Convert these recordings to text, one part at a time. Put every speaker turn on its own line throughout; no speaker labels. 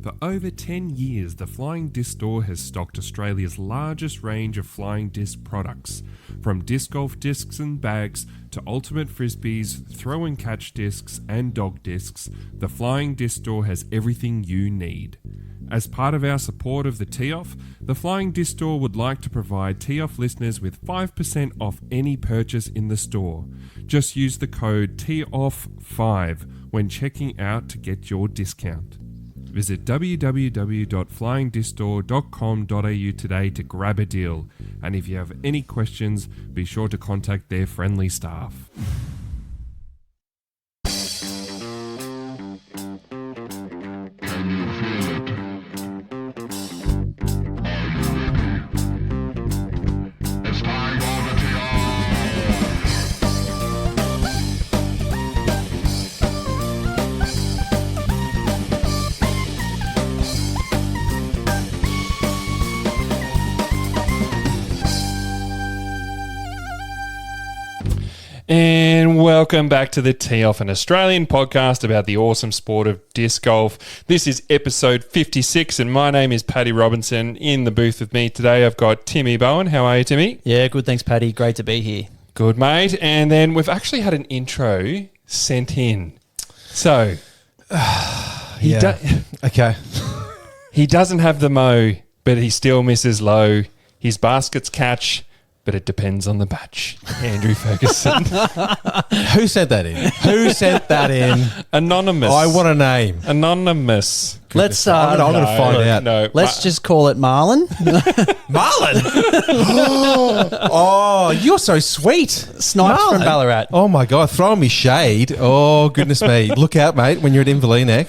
For over 10 years, the Flying Disc Store has stocked Australia's largest range of flying disc products. From disc golf discs and bags to ultimate frisbees, throw and catch discs and dog discs, the Flying Disc Store has everything you need. As part of our support of the Tee-Off, the Flying Disc Store would like to provide Tee-Off listeners with 5% off any purchase in the store. Just use the code TEEOFF5 when checking out to get your discount. Visit www.flyingdiscstore.com.au today to grab a deal. And if you have any questions, be sure to contact their friendly staff. And welcome back to the Tee-Off, an Australian podcast about the awesome sport of disc golf. This is episode 56, and my name is Paddy Robinson. In the booth with me today, I've got Timmy Bowen. How are you, Timmy?
Yeah, good. Thanks, Paddy. Great to be here.
Good, mate. And then we've actually had an intro sent in. So,
Okay.
He doesn't have the mo, but he still misses low. His baskets catch, but it depends on the batch. Andrew Ferguson.
Who sent that in? Who sent that in?
Anonymous.
I want a name.
Anonymous.
Let's
I'm going to find out.
No,
let's just call it Marlon.
Marlon? Oh, you're so sweet.
Sniped from
Marlon.
Ballarat.
Oh, my God. Throwing me shade. Oh, goodness me. Look out, mate, when you're at Evelina.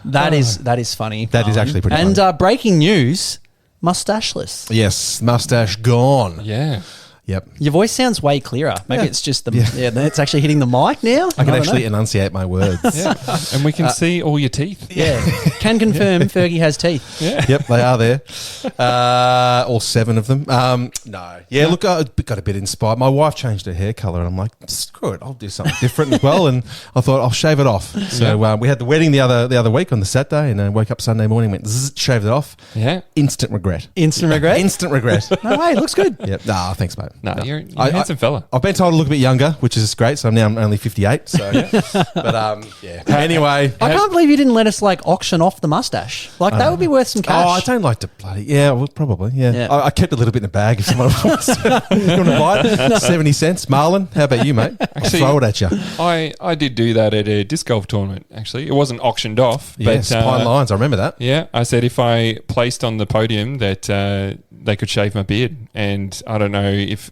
That is funny.
That is actually pretty
And
funny.
breaking news, mustacheless.
Yes, mustache gone.
Yeah.
Yep.
Your voice sounds way clearer. Maybe it's just it's actually hitting the mic now.
I can actually enunciate my words.
Yeah. And we can see all your teeth.
Yeah. Can confirm Fergie has teeth.
Yeah.
Yep, they are there. All 7 of them. No. Yeah, look, I got a bit inspired. My wife changed her hair colour, and I'm like, screw it, I'll do something different as well. And I thought I'll shave it off. So we had the wedding the other week on the Saturday, and I woke up Sunday morning, went shaved it off.
Yeah.
Instant regret.
Instant regret?
Instant regret.
No way, looks good.
Yep. Nah, thanks, mate.
No, you're a handsome fella.
I've been told to look a bit younger, which is great. So I'm only 58. So, but yeah. Anyway,
I can't believe you didn't let us auction off the mustache. That would be worth some cash.
Oh, I don't like to bloody. Yeah, well, probably. Yeah,
Yeah.
I kept a little bit in the bag if someone wants to. You want to buy it? 70 cents. Marlon, how about you, mate?
Actually,
I'll throw it at you.
I did do that at a disc golf tournament, actually. It wasn't auctioned off.
Yes,
but,
Pine Lines. I remember that.
Yeah, I said if I placed on the podium that they could shave my beard. And I don't know if...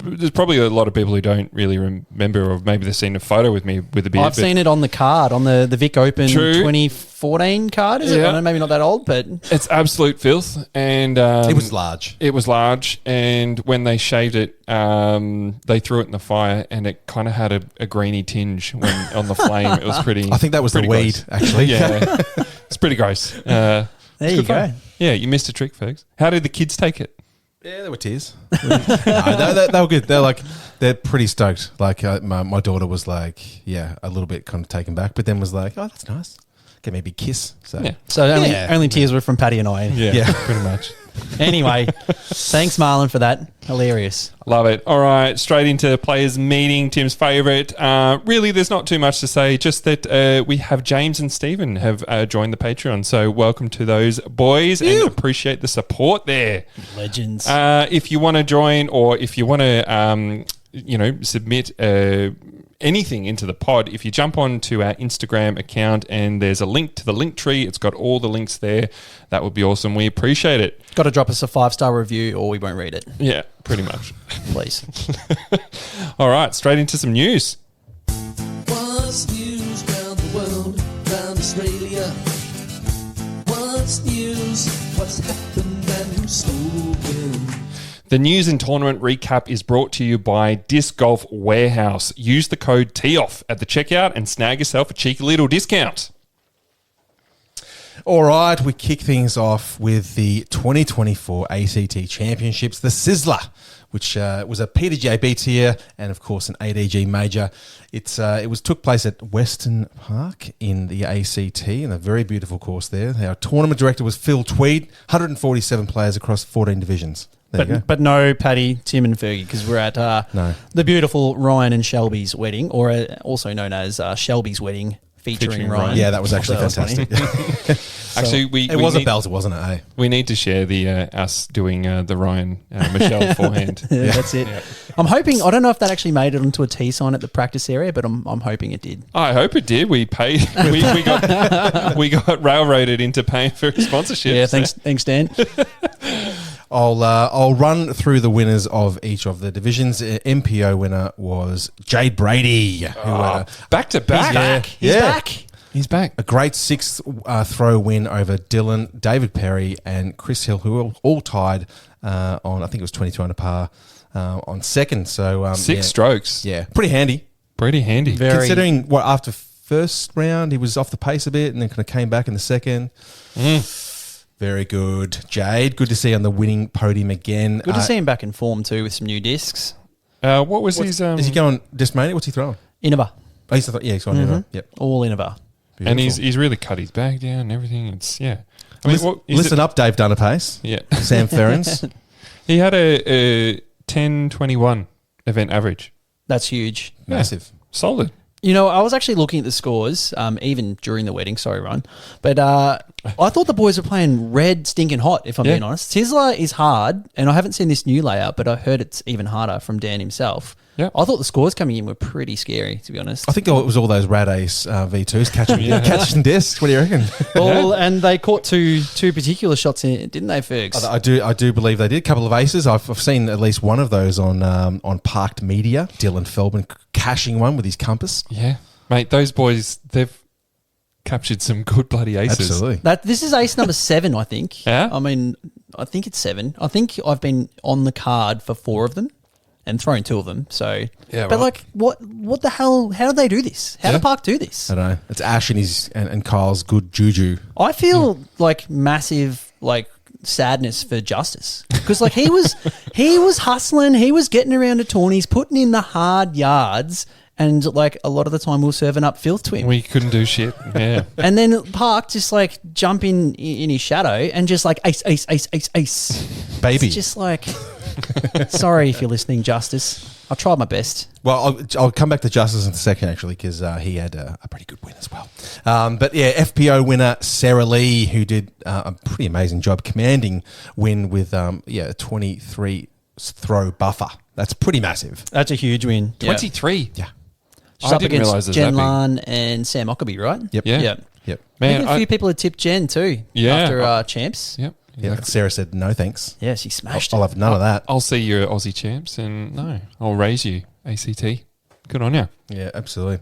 There's probably a lot of people who don't really remember, or maybe they've seen a photo with me with a beard.
I've seen it on the card, on the Vic Open 2014 card, is it? I don't know, maybe not that old, but...
It's absolute filth. And
It was large.
It was large. And when they shaved it, they threw it in the fire, and it kind of had a greeny tinge when on the flame. It was pretty...
I think that was the weed,
gross.
actually.
Yeah. It's pretty gross.
There you go.
Fun. Yeah, you missed a trick, Fergs. How did the kids take it?
Yeah, there were tears. No, they were good. They're pretty stoked. Like my daughter was like, a little bit kind of taken back, but then was like, oh, that's nice. Gave me a big kiss. So
Only tears were from Paddy and I.
Yeah, pretty much.
Anyway, thanks, Marlon, for that. Hilarious.
Love it. All right, straight into players meeting, Tim's favourite. Really, there's not too much to say, just that we have James and Stephen have joined the Patreon. So welcome to those boys and appreciate the support there.
Legends.
If you want to join, or if you want to, submit anything into the pod, if you jump on to our Instagram account and there's a link to the link tree, it's got all the links there. That would be awesome. We appreciate it.
Got to drop us a 5-star review or we won't read it.
Yeah, pretty much.
Please.
All right, straight into some news.
What's news round the world, round Australia? What's news? What's happened and who's spoken?
The news and tournament recap is brought to you by Disc Golf Warehouse. Use the code TEEOFF at the checkout and snag yourself a cheeky little discount.
All right, we kick things off with the 2024 ACT Championships. The Sizzler which was a PDGA B tier and, of course, an ADG major. It took place at Western Park in the ACT, in a very beautiful course there. Our tournament director was Phil Tweed, 147 players across 14 divisions. There you go.
But no Paddy, Tim and Fergie, because we're at the beautiful Ryan and Shelby's wedding, or also known as Shelby's wedding, featuring Ryan.
Yeah, that was actually fantastic.
Actually,
it was a belter, wasn't it? Eh?
We need to share the us doing the Ryan Michelle forehand.
Yeah, that's it. Yeah. I'm hoping. I don't know if that actually made it onto a tee sign at the practice area, but I'm hoping it did.
I hope it did. We paid. we got railroaded into paying for sponsorship.
Yeah, thanks, Dan.
I'll run through the winners of each of the divisions. MPO winner was Jade Brady, who
back to back. He's back.
A great sixth throw win over Dylan, David Perry, and Chris Hill, who were all tied on, I think it was 22 under par on second. So
6 strokes.
Yeah, pretty handy.
Pretty handy.
Considering what after first round he was off the pace a bit, and then kind of came back in the second. Very good, Jade. Good to see on the winning podium again.
Good to see him back in form too with some new discs.
What was his?
Is he going Discmania? What's he throwing?
Innova.
Oh, he's going Innova. Yep,
all Innova.
Beautiful.
And he's really cut his bag down and everything. It's
listen up, Dave Dunnerpace.
Yeah,
Sam Ferens.
He had a 10.21 event average.
That's huge.
Massive.
Solid.
You know, I was actually looking at the scores, even during the wedding. Sorry, Ron. But I thought the boys were playing red stinking hot, if I'm being honest. Sizzler is hard, and I haven't seen this new layout, but I heard it's even harder from Dan himself.
Yeah.
I thought the scores coming in were pretty scary, to be honest.
I think it was all those Rad Ace V2s catching discs. What do you reckon?
Well, and they caught two particular shots in, didn't they, Fergs?
I do believe they did. A couple of aces. I've seen at least one of those on Parked Media. Dylan Feldman cashing one with his compass.
Yeah. Mate, those boys, they've captured some good bloody aces.
Absolutely.
This is ace number 7, I think.
Yeah?
I mean, I think it's 7. I think I've been on the card for 4 of them and thrown 2 of them. So,
yeah,
but
right.
like, what the hell? How do they do this? How did Park do this?
I don't know. It's Ash and Kyle's good juju.
I feel like massive sadness for Justice, because like he was hustling, he was getting around to tourneys, putting in the hard yards. And like a lot of the time, we were serving up filth to him.
We couldn't do shit. Yeah.
And then Park just like jump in his shadow and just like ace.
Baby.
It's just like, sorry if you're listening, Justice. I tried my best.
Well, I'll come back to Justice in a second, actually, because he had a pretty good win as well. But yeah, FPO winner Sarah Lee, who did a pretty amazing job, commanding win with a 23 throw buffer. That's pretty massive.
That's a huge win.
23.
Yeah.
She's up against Jen Lan and Sam Ockerby, right?
Yep.
Yeah.
Yep.
Man, a few people had tipped Jen too.
Yeah.
After champs.
Yep.
Yeah. Sarah said no thanks.
Yeah, she smashed
I'll have none of that.
I'll see your Aussie champs and I'll raise you, ACT. Good on you.
Yeah, absolutely.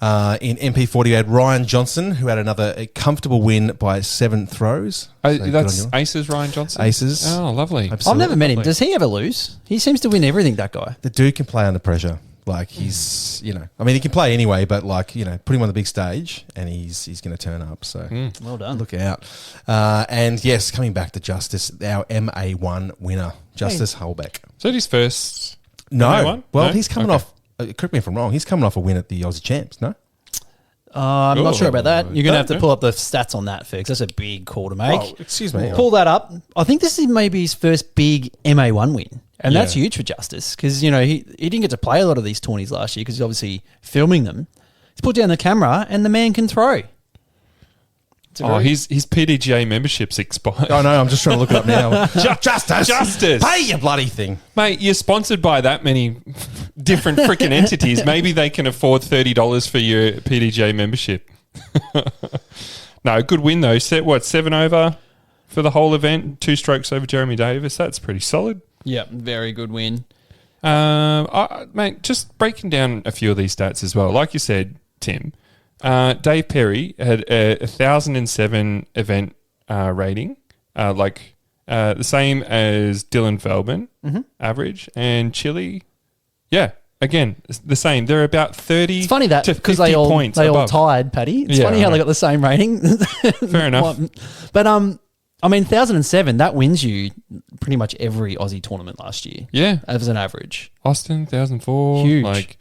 In MP40, we had Ryan Johnson, who had another comfortable win by 7 throws.
So that's Aces, Ryan Johnson?
Aces.
Oh, lovely.
Absolutely.
I've never met him. Does he ever lose? He seems to win everything, that guy.
The dude can play under pressure. Like he's, I mean, he can play anyway, but like, put him on the big stage and he's going to turn up. So
well done.
Look out. And yes, coming back to Justice, our MA1 winner, Justice Holbeck.
Is that his first
No.
MA1?
Well,
No?
he's coming off, correct me if I'm wrong, he's coming off a win at the Aussie Champs, no?
I'm not sure about that. You're going to have to pull up the stats on that, Fergs. That's a big call to make.
Oh, excuse me.
Pull that up. I think this is maybe his first big MA1 win. And that's huge for Justice because, he didn't get to play a lot of these tourneys last year because he's obviously filming them. He's put down the camera and the man can throw.
His PDGA membership's expired.
Oh, no, I'm just trying to look it up now. Justice! Pay your bloody thing.
Mate, you're sponsored by that many different freaking entities. Maybe they can afford $30 for your PDGA membership. No, good win though. 7 over for the whole event, 2 strokes over Jeremy Davis. That's pretty solid.
Yeah, very good win.
Mate, just breaking down a few of these stats as well. Like you said, Tim, Dave Perry had a 1,007 event rating, the same as Dylan Feldman average, and Chile, again, the same. They're about 30
It's funny that
to 50
because they all
above.
tied, Paddy. It's funny how they got the same rating.
Fair enough.
But I mean, 1,007, that wins you pretty much every Aussie tournament last year.
Yeah.
As an average.
Austin, 1,004.
Huge.
Like,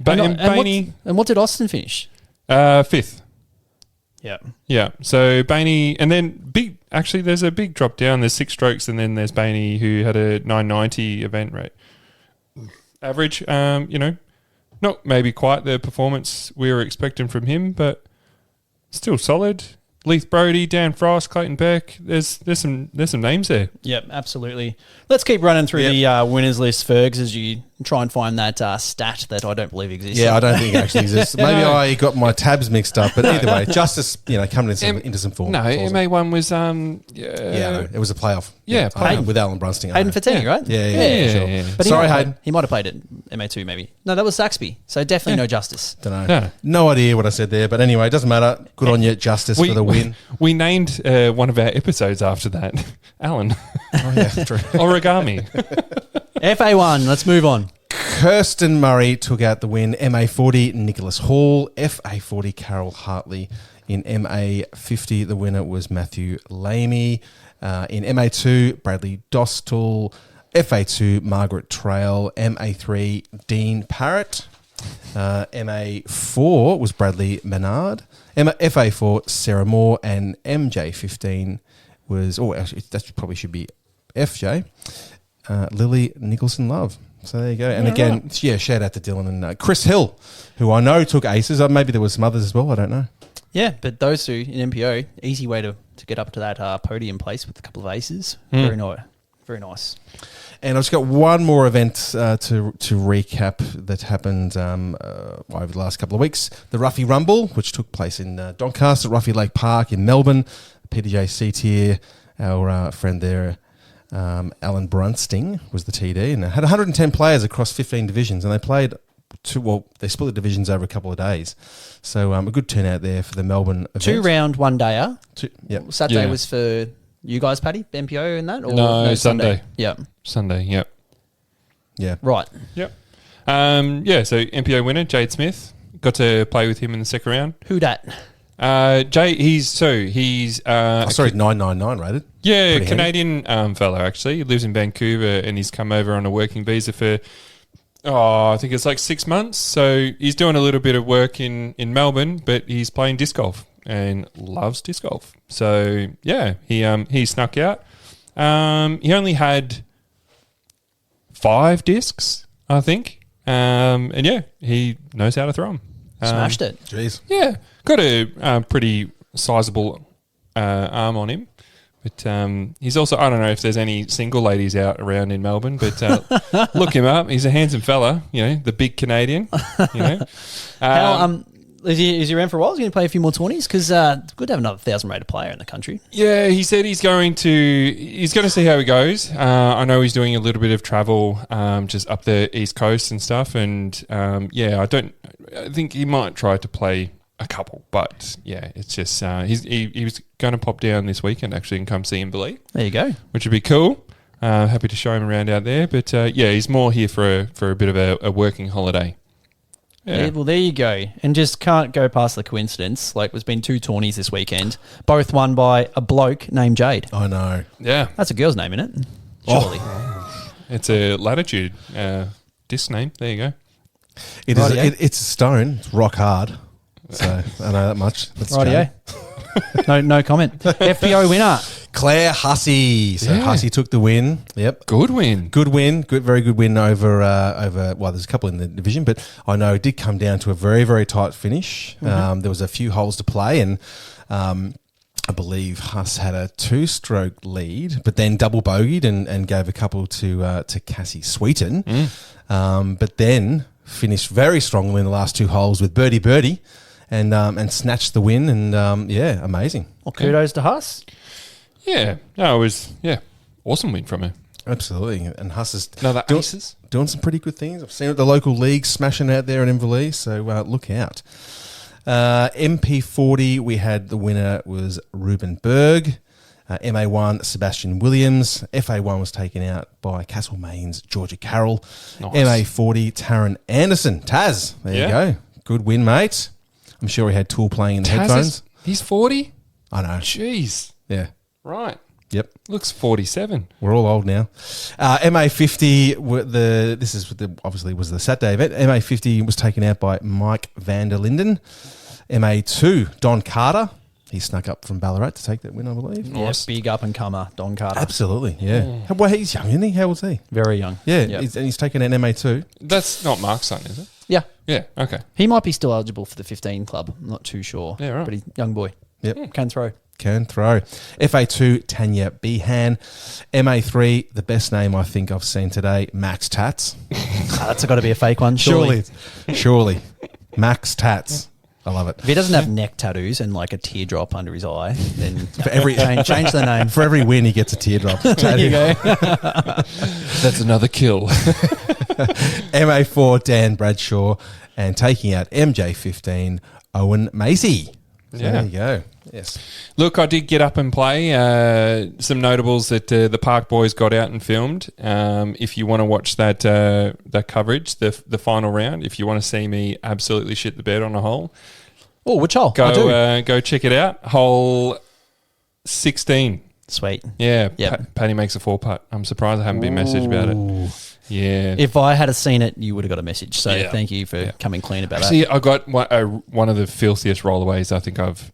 And
Bainey,
what did Austin finish?
5th.
Yeah.
Yeah. So Bainey, and then actually there's a big drop down. There's 6 strokes, and then there's Bainey who had a 990 event rate. Average, not maybe quite the performance we were expecting from him, but still solid. Leith Brodie, Dan Frost, Clayton Beck. There's some names there.
Yep, absolutely. Let's keep running through the winners list, Fergs, as you try and find that stat that I don't believe exists.
Yeah, I don't think it actually exists. Maybe I got my tabs mixed up, but either way, Justice, coming into some form.
No, MA1 was
it was a playoff.
Yeah,
with Alan Brunsting.
Hayden Fatini, right?
Yeah, sure.
yeah.
But
Sorry, Hayden.
He might have played it MA2 maybe. No, that was Saxby. So definitely no Justice.
Don't know. No idea what I said there, but anyway, it doesn't matter. Good on you, Justice, for the win.
We named one of our episodes after that. Alan.
Oh, yeah, true.
Origami.
FA1, let's move on.
Kirsten Murray took out the win. MA40, Nicholas Hall. FA40, Carol Hartley. In MA50, the winner was Matthew Lamey. In MA2, Bradley Dostal. FA2, Margaret Trail. MA3, Dean Parrott. MA4 was Bradley Menard. FA4, Sarah Moore. And MJ15 was, actually, that probably should be FJ, Lily Nicholson Love. So there you go. And again, shout out to Dylan and Chris Hill, who I know took aces. Maybe there was some others as well. I don't know.
Yeah, but those two in MPO, easy way to get up to that podium place with a couple of aces. Very nice. Very nice.
And I've just got one more event to recap that happened over the last couple of weeks. The Ruffy Rumble, which took place in Doncaster, Ruffy Lake Park in Melbourne. PDJ C-Tier, our friend there, Alan Brunsting, was the TD, and it had 110 players across 15 divisions, and they played they split the divisions over a couple of days. So a good turnout there for the Melbourne event.
2-round, 1-dayer.
Yep.
Saturday was for you guys, Paddy, MPO and that? Or
no, Sunday.
Yeah.
Sunday, yep.
Yeah.
Right.
Yep. So MPO winner, Jade Smith. Got to play with him in the second round.
Who dat?
Jay, he's
999 rated.
Yeah,
Pretty
Canadian fella actually. He lives in Vancouver and he's come over on a working visa for I think it's like 6 months. So he's doing a little bit of work in Melbourne, but he's playing disc golf and loves disc golf. So yeah, he snuck out. He only had 5 discs, I think. And yeah, he knows how to throw them.
Smashed it.
Jeez.
Yeah, got a pretty sizable arm on him. But he's also, I don't know if there's any single ladies out around in Melbourne, but look him up. He's a handsome fella, the big Canadian.
Is he around for a while? Is he going to play a few more 20s? Because it's good to have another 1,000 rated player in the country.
Yeah, he said he's going to see how he goes. I know he's doing a little bit of travel just up the East Coast and stuff. And I think he might try to play a couple, but yeah, it's just he was going to pop down this weekend actually and come see Inverleigh.
There you go,
which would be cool. Happy to show him around out there, but he's more here for a bit of a working holiday. Yeah.
Well, there you go, and just can't go past the coincidence. Like, there's been 2 tourneys this weekend, both won by a bloke named Jade.
I know.
Yeah,
that's a girl's name, isn't it? Surely,
it's a latitude disc name. There you go.
It is. It's a stone. It's rock hard. So I know that much.
Rightio. No comment. FBO winner
Claire Hussey. So Hussey took the win. Yep.
Good win.
Very good win over. Well, there's a couple in the division, but I know it did come down to a very, very tight finish. Mm-hmm. There was a few holes to play, and I believe Huss had a 2-stroke lead, but then double bogeyed and gave a couple to Cassie Sweeten. But then finished very strongly in the last 2 holes with birdie. And snatched the win, and amazing.
Well, kudos to Huss.
Yeah, no, it was awesome win from her.
Absolutely, and Huss is doing some pretty good things. I've seen it at the local league smashing out there in Inverleigh, so look out. MP40, we had the winner was Ruben Berg. MA1, Sebastian Williams. FA1 was taken out by Castlemaine's Georgia Carroll. Nice. MA40, Taryn Anderson. Taz, there you go. Good win, mate. I'm sure he had Tool playing in the headphones.
He's 40?
I know.
Jeez.
Yeah.
Right.
Yep.
Looks 47.
We're all old now. MA50, obviously was the Saturday event. MA50 was taken out by Mike van der Linden. MA2, Don Carter. He snuck up from Ballarat to take that win, I believe.
Yes, big up and comer, Don Carter.
Absolutely, yeah. Well, he's young, isn't he? How old is he?
Very young.
Yeah,
Yep.
he's taken an MA2.
That's not Mark's son, is it?
Yeah.
Yeah, okay.
He might be still eligible for the 15 club. I'm not too sure.
Yeah, right.
But he's a young boy.
Yep.
Can throw.
Can throw. FA2, Tanya Behan. MA3, the best name I think I've seen today, Max Tats.
That's got to be a fake one, surely.
Surely. Max Tats. I love it.
If he doesn't have neck tattoos and like a teardrop under his eye, then for every change the name.
For every win, he gets a teardrop.
There you go.
That's another kill.
MA4, Dan Bradshaw. And taking out MJ15, Owen Macy. So
Yeah.
there you go. Yes.
Look, I did get up and play some notables that the Park Boys got out and filmed. If you want to watch that coverage, the final round, if you want to see me absolutely shit the bed on a hole,
Oh, which hole? I do.
go check it out. Hole 16.
Sweet.
Yeah,
Yep.
Paddy makes a 4-putt. I'm surprised I haven't been messaged about it. Yeah.
If I had seen it, you would have got a message. So
Yeah.
thank you for coming clean about that.
See, I got one of the filthiest rollaways I think I've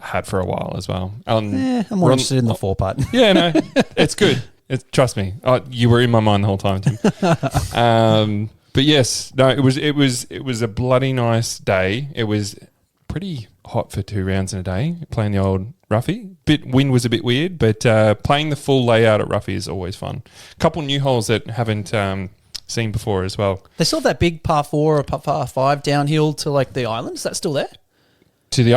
had for a while as well.
I'm more interested in the 4-putt.
Yeah, no, it's good. Trust me, you were in my mind the whole time, Tim. But yes, no, it was a bloody nice day. It was pretty hot for 2 rounds in a day. Playing the old roughie, wind was a bit weird, but playing the full layout at roughie is always fun. A couple new holes that haven't seen before as well.
They still have that big par 4 or par 5 downhill to like the island. Is that still there?
To the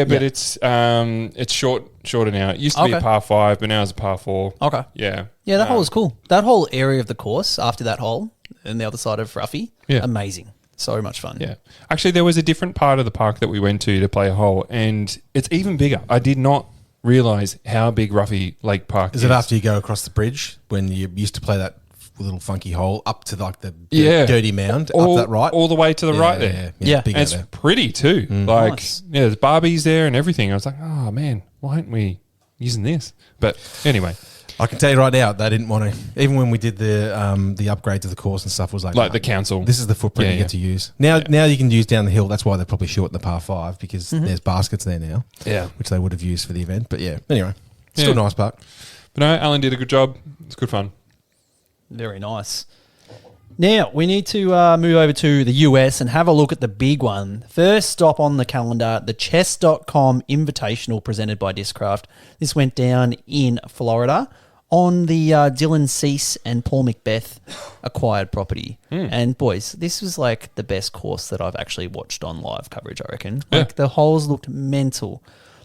but it's shorter now. It used to be a par 5, but now it's a par 4.
Okay.
Yeah.
Yeah, that hole is cool. That whole area of the course after that hole and the other side of Ruffy, amazing. So much fun.
Yeah. Actually, there was a different part of the park that we went to play a hole, and it's even bigger. I did not realise how big Ruffy Lake Park is.
Is it after you go across the bridge when you used to play that little funky hole up to like the dirty mound up that right?
All the way to the right there.
Yeah.
Big
And
out
it's
there.
pretty too. Like,
Nice.
there's Barbies there and everything. I was like, oh man, why aren't we using this? But anyway,
I can tell you right now, they didn't want to. Even when we did the upgrade to the course and stuff, was like
the council.
This is the footprint you get to use. Now you can use down the hill. That's why they're probably short in the par 5 because there's baskets there now.
Yeah.
which they would have used for the event. But yeah, anyway, still
Yeah.
nice park.
But no, Alan did a good job. It's good fun.
Very nice. Now, we need to move over to the US and have a look at the big one. First stop on the calendar, the Chess.com Invitational presented by Discraft. This went down in Florida on the Dylan Cease and Paul Macbeth acquired property. And boys, this was like the best course that I've actually watched on live coverage, I reckon.
Yeah.
Like the holes looked mental.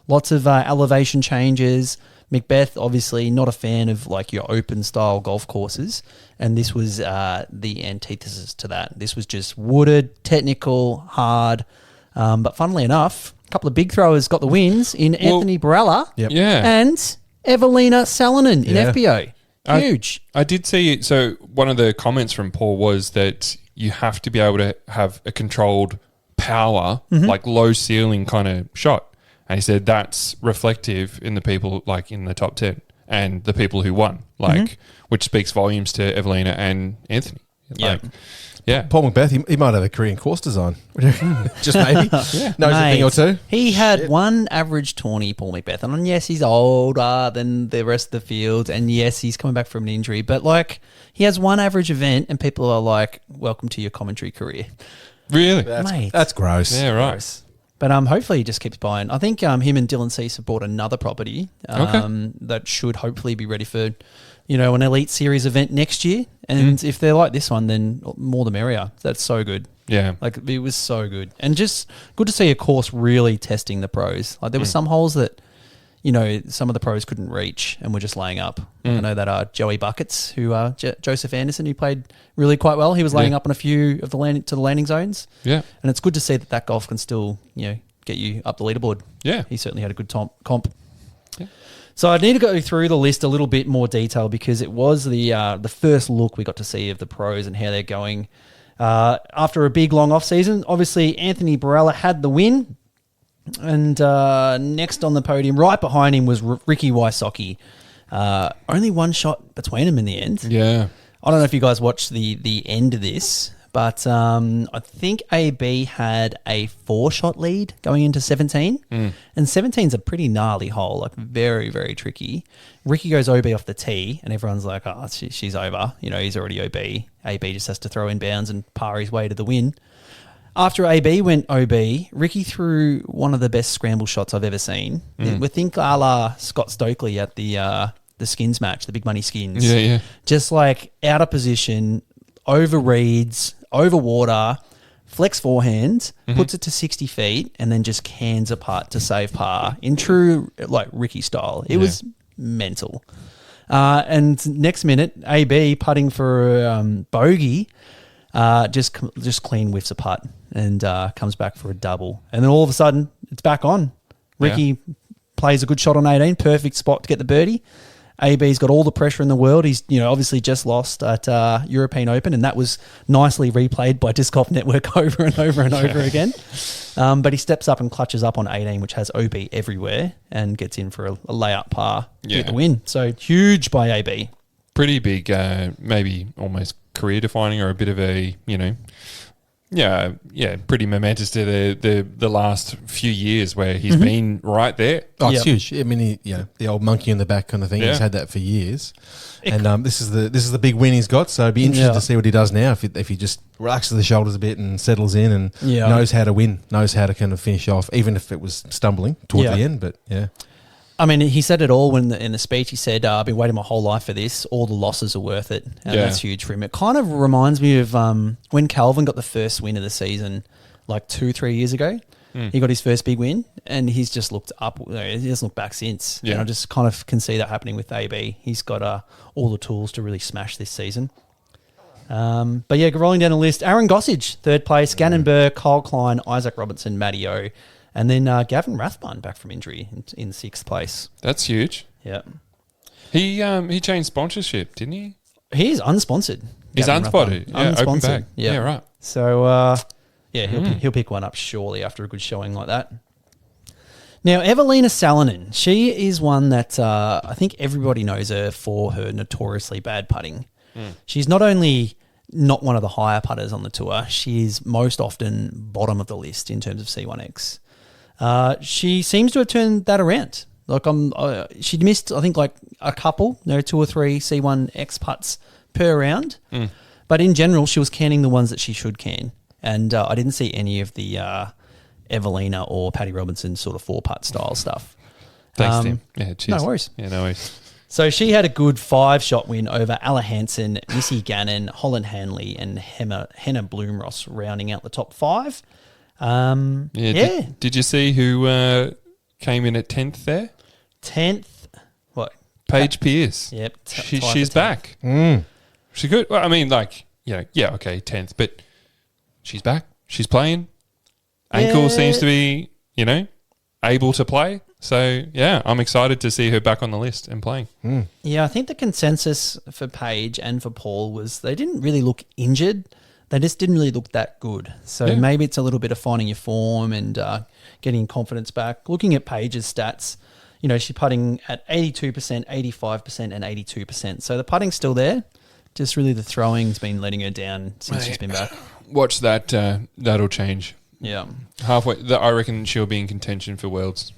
Lots of elevation changes. Macbeth, obviously not a fan of like your open style golf courses, and this was the antithesis to that. This was just wooded, technical, hard, but funnily enough, a couple of big throwers got the wins in Anthony Barella
Yep.
Yeah.
and Evelina Salonen in
Yeah.
FBO. Huge.
I did see. So one of the comments from Paul was that you have to be able to have a controlled power, like low ceiling kind of shot. And he said that's reflective in the people like in the top 10 and the people who won, like which speaks volumes to Evelina and Anthony. Like, yeah.
Paul Macbeth, he might have a career in course design. Just maybe. Knows a thing or two.
He had one average tourney, Paul Macbeth. And yes, he's older than the rest of the field. And yes, he's coming back from an injury. But like, he has one average event and people are like, welcome to your commentary career.
Really?
Mate.
That's gross.
Yeah, right.
But hopefully he just keeps buying. I think him and Dylan Cease have bought another property that should hopefully be ready for, an Elite Series event next year. And if they're like this one, then more the merrier. That's so good.
Yeah.
Like, it was so good. And just good to see a course really testing the pros. Like, there were some holes that, some of the pros couldn't reach and were just laying up. I know that Joey Buckets, who Joseph Anderson, who played really quite well. He was laying up on a few of the landing zones.
Yeah.
And it's good to see that golf can still, get you up the leaderboard.
Yeah.
He certainly had a good comp. Yeah. So I need to go through the list a little bit more detail because it was the first look we got to see of the pros and how they're going. After a big, long off-season, obviously Anthony Barella had the win. And next on the podium, right behind him was Ricky Wysocki. Only one shot between them in the end.
Yeah.
I don't know if you guys watched the end of this, but I think AB had a 4-shot lead going into 17. And 17's a pretty gnarly hole, like very, very tricky. Ricky goes OB off the tee, and everyone's like, oh, she's over. You know, he's already OB. AB just has to throw in bounds and par his way to the win. After AB went OB, Ricky threw one of the best scramble shots I've ever seen. We think a la Scott Stokely at the skins match, the big money skins.
Yeah, yeah.
Just like out of position, over reads, over water, flex forehand, puts it to 60 feet, and then just cans a putt to save par in true like Ricky style. It was mental. And next minute, AB putting for bogey, just clean whiffs a putt and comes back for a double. And then all of a sudden, it's back on. Ricky plays a good shot on 18, perfect spot to get the birdie. AB's got all the pressure in the world. He's, obviously just lost at European Open, and that was nicely replayed by Disc Golf Network over and over and over again. But he steps up and clutches up on 18, which has OB everywhere, and gets in for a layup par to get the win. So huge by AB.
Pretty big, maybe almost career defining, or a bit of a, pretty momentous to the last few years where he's been right there.
Oh, it's huge. I mean, the old monkey in the back kind of thing. He's had that for years, and this is the big win he's got. So it'd be interesting to see what he does now. If he just relaxes the shoulders a bit and settles in and knows how to win, knows how to kind of finish off, even if it was stumbling towards the end. But
I mean, he said it all in the speech. He said, I've been waiting my whole life for this. All the losses are worth it. And that's huge for him. It kind of reminds me of when Calvin got the first win of the season like 2-3 years ago. He got his first big win, and he's just looked up. He hasn't looked back since.
Yeah.
And I just kind of can see that happening with AB. He's got all the tools to really smash this season. But rolling down the list, Aaron Gossage, 3rd place, Gannon Burr, Kyle Klein, Isaac Robertson, Matty O. And then Gavin Rathbun back from injury in 6th place.
That's huge.
Yeah.
He changed sponsorship, didn't he?
He is unsponsored.
He's unspotted. Yeah,
unsponsored.
open bag.
Yeah,
right.
So, he'll pick one up surely after a good showing like that. Now, Evelina Salonen, she is one that I think everybody knows her for her notoriously bad putting. She's not only not one of the higher putters on the tour, she is most often bottom of the list in terms of C1X. She seems to have turned that around. Like she'd missed, I think, like a couple, 2 or 3 C1X putts per round. But in general, she was canning the ones that she should can. And I didn't see any of the Evelina or Paddy Robinson sort of 4-putt style stuff.
Thanks, Tim. Yeah, cheers.
No worries.
Yeah, no worries.
So she had a good 5-shot win over Ella Hansen, Missy Gannon, Holland Hanley, and Henna Bloomross rounding out the top 5.
Did you see who came in at 10th there?
10th, what?
Paige Pierce.
Yep.
She's back. She good. Well, I mean, like, okay, 10th, but she's back. She's playing. Ankle seems to be, able to play. So, I'm excited to see her back on the list and playing.
Yeah, I think the consensus for Paige and for Paul was they didn't really look injured. They just didn't really look that good. So maybe it's a little bit of finding your form and getting confidence back. Looking at Paige's stats, she's putting at 82%, 85% and 82%. So the putting's still there. Just really the throwing's been letting her down since she's been back.
Watch that. That'll change.
Yeah.
Halfway, I reckon she'll be in contention for Worlds.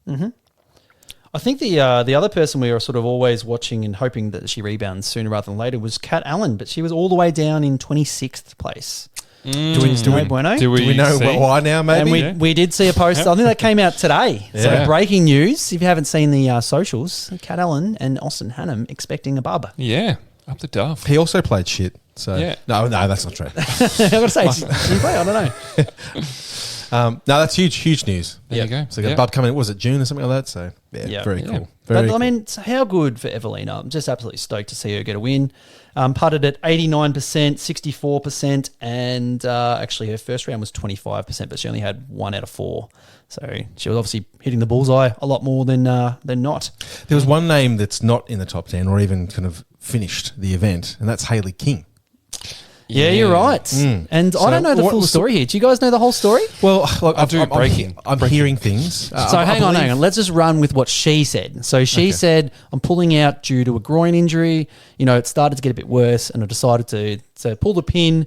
I think the other person we were sort of always watching and hoping that she rebounds sooner rather than later was Kat Allen, but she was all the way down in 26th place. Do we
know why now, maybe?
And we did see a post. I think that came out today. So breaking news, if you haven't seen the socials, Kat Allen and Austin Hannum expecting a bub.
Yeah, up the duff.
He also played shit. So no, that's not true.
I've got to say, did he play? I don't know.
No, that's huge news.
There you go.
So got a bub coming. Was it June or something like that? So very cool. Very
cool.
I
mean, how good for Evelina. I'm just absolutely stoked to see her get a win. Putted at 89%, 64%, and actually her first round was 25%, but she only had 1 out of 4. So she was obviously hitting the bullseye a lot more than not.
There was one name that's not in the top 10 or even kind of finished the event, and that's Hayley King.
Yeah, you're right. And I don't know the
what
full
was
story here. Do you guys know the whole story?
Well, look,
I do breaking.
I'm hearing things.
So hang on. Let's just run with what she said. So she said, I'm pulling out due to a groin injury. It started to get a bit worse and I decided to pull the pin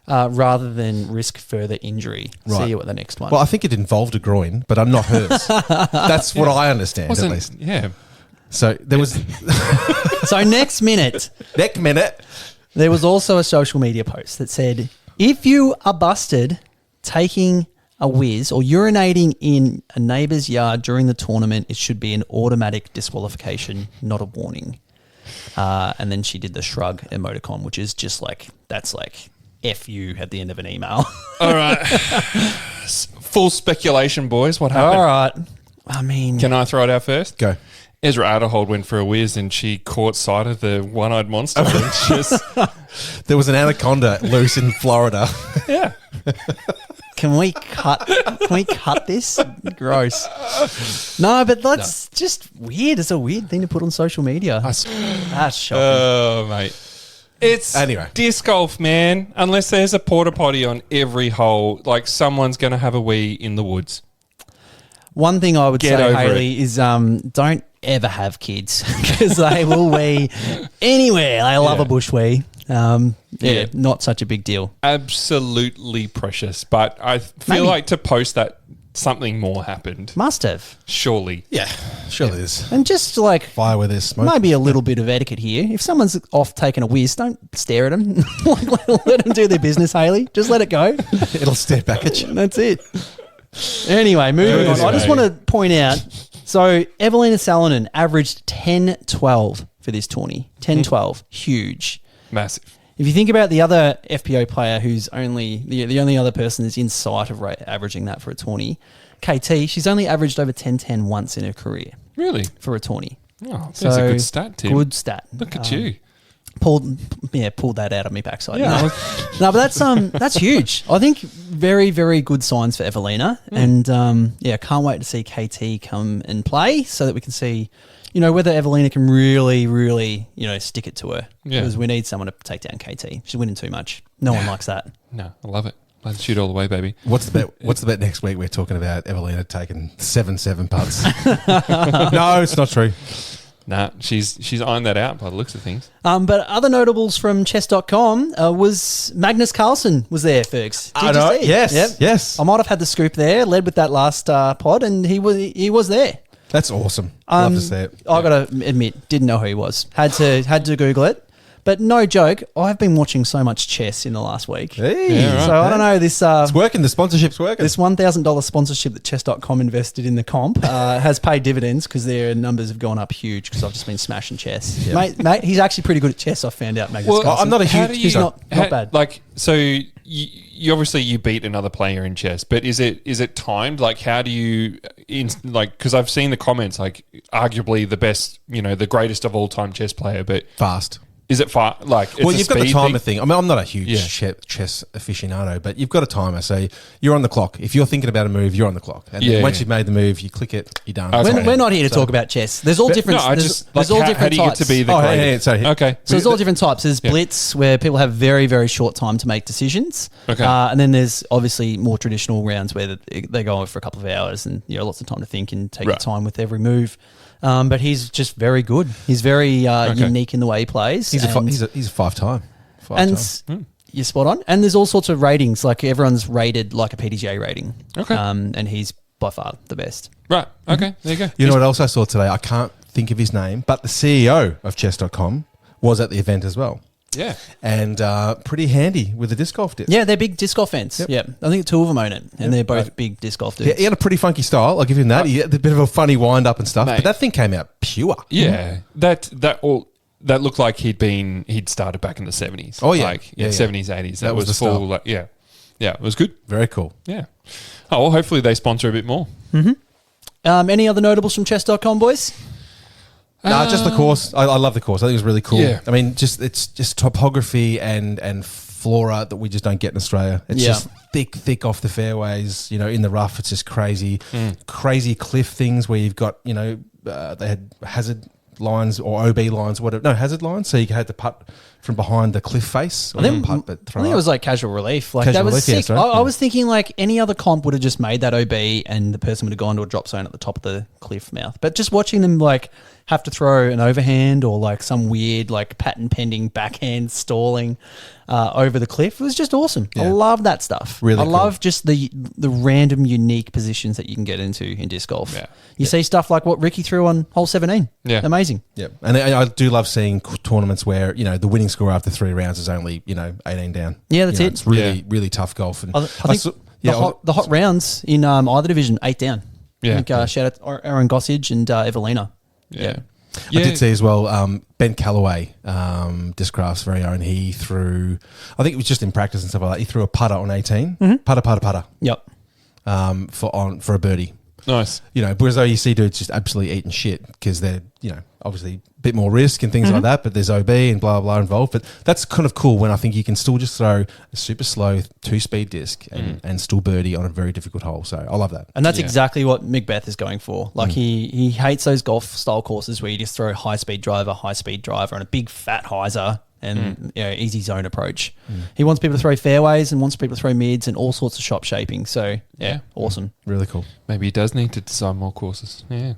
rather than risk further injury.
Right.
See you at the next one.
Well, I think it involved a groin, but I'm not hers. That's what I understand, at least.
Yeah.
So there was...
So next minute, there was also a social media post that said, if you are busted taking a whiz or urinating in a neighbour's yard during the tournament, it should be an automatic disqualification, not a warning. And then she did the shrug emoticon, which is just like, that's like F you at the end of an email.
All right. Full speculation, boys. What happened?
All right. I mean...
Can I throw it out first?
Go.
Ezra Adderhold went for a whiz and she caught sight of the one-eyed monster. And just,
There was an anaconda loose in Florida.
yeah.
Can we cut this? Gross. No, but that's just weird. It's a weird thing to put on social media. That's shocking.
Oh, mate. It's
Anyway.
disc golf, man. Unless there's a porta potty on every hole, like someone's going to have a wee in the woods.
One thing I would
Get
say,
over
Hayley, is don't ever have kids because they will wee anywhere. They love a bush wee.
Yeah.
Not such a big deal.
Absolutely precious. But I feel
Maybe.
like to post that something more happened.
Must have.
Surely.
Yeah, surely there's
And just like
fire where there's smoke.
maybe a little bit of etiquette here. If someone's off taking a whiz, don't stare at them. Let them do their business, Hayley. Just let it go.
It'll stare back at you.
That's it. Anyway, moving on. I just want to point out, so Evelina Salonen averaged 10-12 for this tourney. 10-12. Huge.
Massive.
If you think about the other FPO player who's only, the only other person that's in sight of averaging that for a tourney, KT, she's only averaged over 10-10 once in her career
Really?
for a tourney.
Oh, that's a good stat, Tim.
Good stat.
Look at you.
Pulled that out of me backside.
Yeah.
No, but that's huge. I think very, very good signs for Evelina, and can't wait to see KT come and play so that we can see, whether Evelina can really, really, stick it to her.
Yeah.
Because we need someone to take down KT. She's winning too much. No one likes that.
No, I love it. Let's shoot all the way, baby.
What's the bet? What's the bet next week? We're talking about Evelina taking 7-7 putts. No, it's not true.
Nah, she's ironed that out by the looks of things.
But other notables from chess.com was Magnus Carlsen was there, Fergs.
I know. Yes. Yes.
I might have had the scoop there, led with that last pod, and he was there.
That's awesome. Love to see it.
I got to admit, didn't know who he was. Had to Google it. But no joke, I've been watching so much chess in the last week.
Hey.
Yeah, right.
So I don't know, this
It's working. The sponsorship's working.
this $1,000 sponsorship that chess.com invested in the comp has paid dividends because their numbers have gone up huge because I've just been smashing chess.
Yeah.
Mate, he's actually pretty good at chess, I found out, Magnus
Well,
Carlsen.
I'm not a
How
huge...
do
He's
you-
not bad.
Like, so you obviously you beat another player in chess, but is it timed? Like, how do you because I've seen the comments, like arguably the best, the greatest of all time chess player, but
Fast.
is it far? Like, it's
Well,
a
you've got the
speed
timer thing. I mean, I'm not a huge
Yeah.
chess aficionado, but you've got a timer. So you're on the clock. If you're thinking about a move, you're on the clock. And
Yeah,
then once
yeah.
you've made the move, you click it, you're done.
Okay.
We're not here to talk about chess. There's all different.
No, I
there's,
just
there's
like,
all
how
different
do you
types.
get to be the
Oh, yeah,
greatest?
yeah, so-
Okay.
So there's all different types. There's blitz, where people have very, very short time to make decisions.
Okay.
And then there's obviously more traditional rounds where they go on for a couple of hours and lots of time to think and take your
Right.
time with every move. But he's just very good. He's very unique in the way he plays.
He's a five-time.
You're spot on. And there's all sorts of ratings. Like everyone's rated like a PDGA rating.
Okay.
And he's by far the best.
Right. Okay. There you go.
You know what else I saw today? I can't think of his name, but the CEO of chess.com was at the event as well.
Yeah.
And pretty handy with the disc golf disc.
Yeah, they're big disc golf fans.
Yep.
Yeah, I think two of them own it, and they're both big disc golf dudes.
He had a pretty funky style. I'll give him that. He had a bit of a funny wind up and stuff,
Mate.
but that thing came out pure.
Yeah. That looked like he'd started back in the 70s.
Oh, yeah.
Like
Yeah, yeah.
70s, 80s. That
was
was
the
full.
style.
Like, yeah. Yeah. It was good.
Very cool.
Yeah. Oh, well, hopefully they sponsor a bit more.
Any other notables from chess.com, boys?
No, just the course. I love the course. I think it was really cool.
Yeah.
I mean, it's just topography and flora that we just don't get in Australia. It's just thick off the fairways. In the rough, it's just crazy cliff things where you've got they had hazard lines or OB lines, whatever. No, hazard lines. So you had to putt from behind the cliff face. Or not putt, but
I
throw
think it
up.
was like casual relief. Like
Casual
that was
relief,
sick.
yes, right?
I was thinking like any other comp would have just made that OB and the person would have gone to a drop zone at the top of the cliff mouth. But just watching them like have to throw an overhand or like some weird like patent pending backhand stalling over the cliff, it was just awesome. I
Yeah.
love that stuff.
Really
I
cool.
love just the random unique positions that you can get into in disc golf.
Yeah.
You see stuff like what Ricky threw on hole 17.
Yeah.
Amazing.
Yeah, and I do love seeing tournaments where the winning score after 3 rounds is only 18 down.
Yeah, that's it.
It's really
Yeah.
really tough golf. And
I think the hot rounds in either division, 8 down.
Yeah.
I think shout out to Aaron Gossage and Evelina.
Yeah.
I did see as well, Ben Calloway, Discraft's very own, he threw, I think it was just in practice and stuff like that, he threw a putter on 18. Putter.
Yep.
For a birdie.
Nice.
Whereas though you see dudes just absolutely eating shit because they're, obviously a bit more risk and things like that, but there's OB and blah, blah, involved. But that's kind of cool when I think you can still just throw a super slow 2-speed disc and still birdie on a very difficult hole. So I love that.
And that's exactly what Macbeth is going for. Like he hates those golf style courses where you just throw high speed driver, and a big fat hyzer and easy zone approach. He wants people to throw fairways and wants people to throw mids and all sorts of shop shaping. So yeah, awesome.
Really cool.
Maybe he does need to design more courses. Yeah.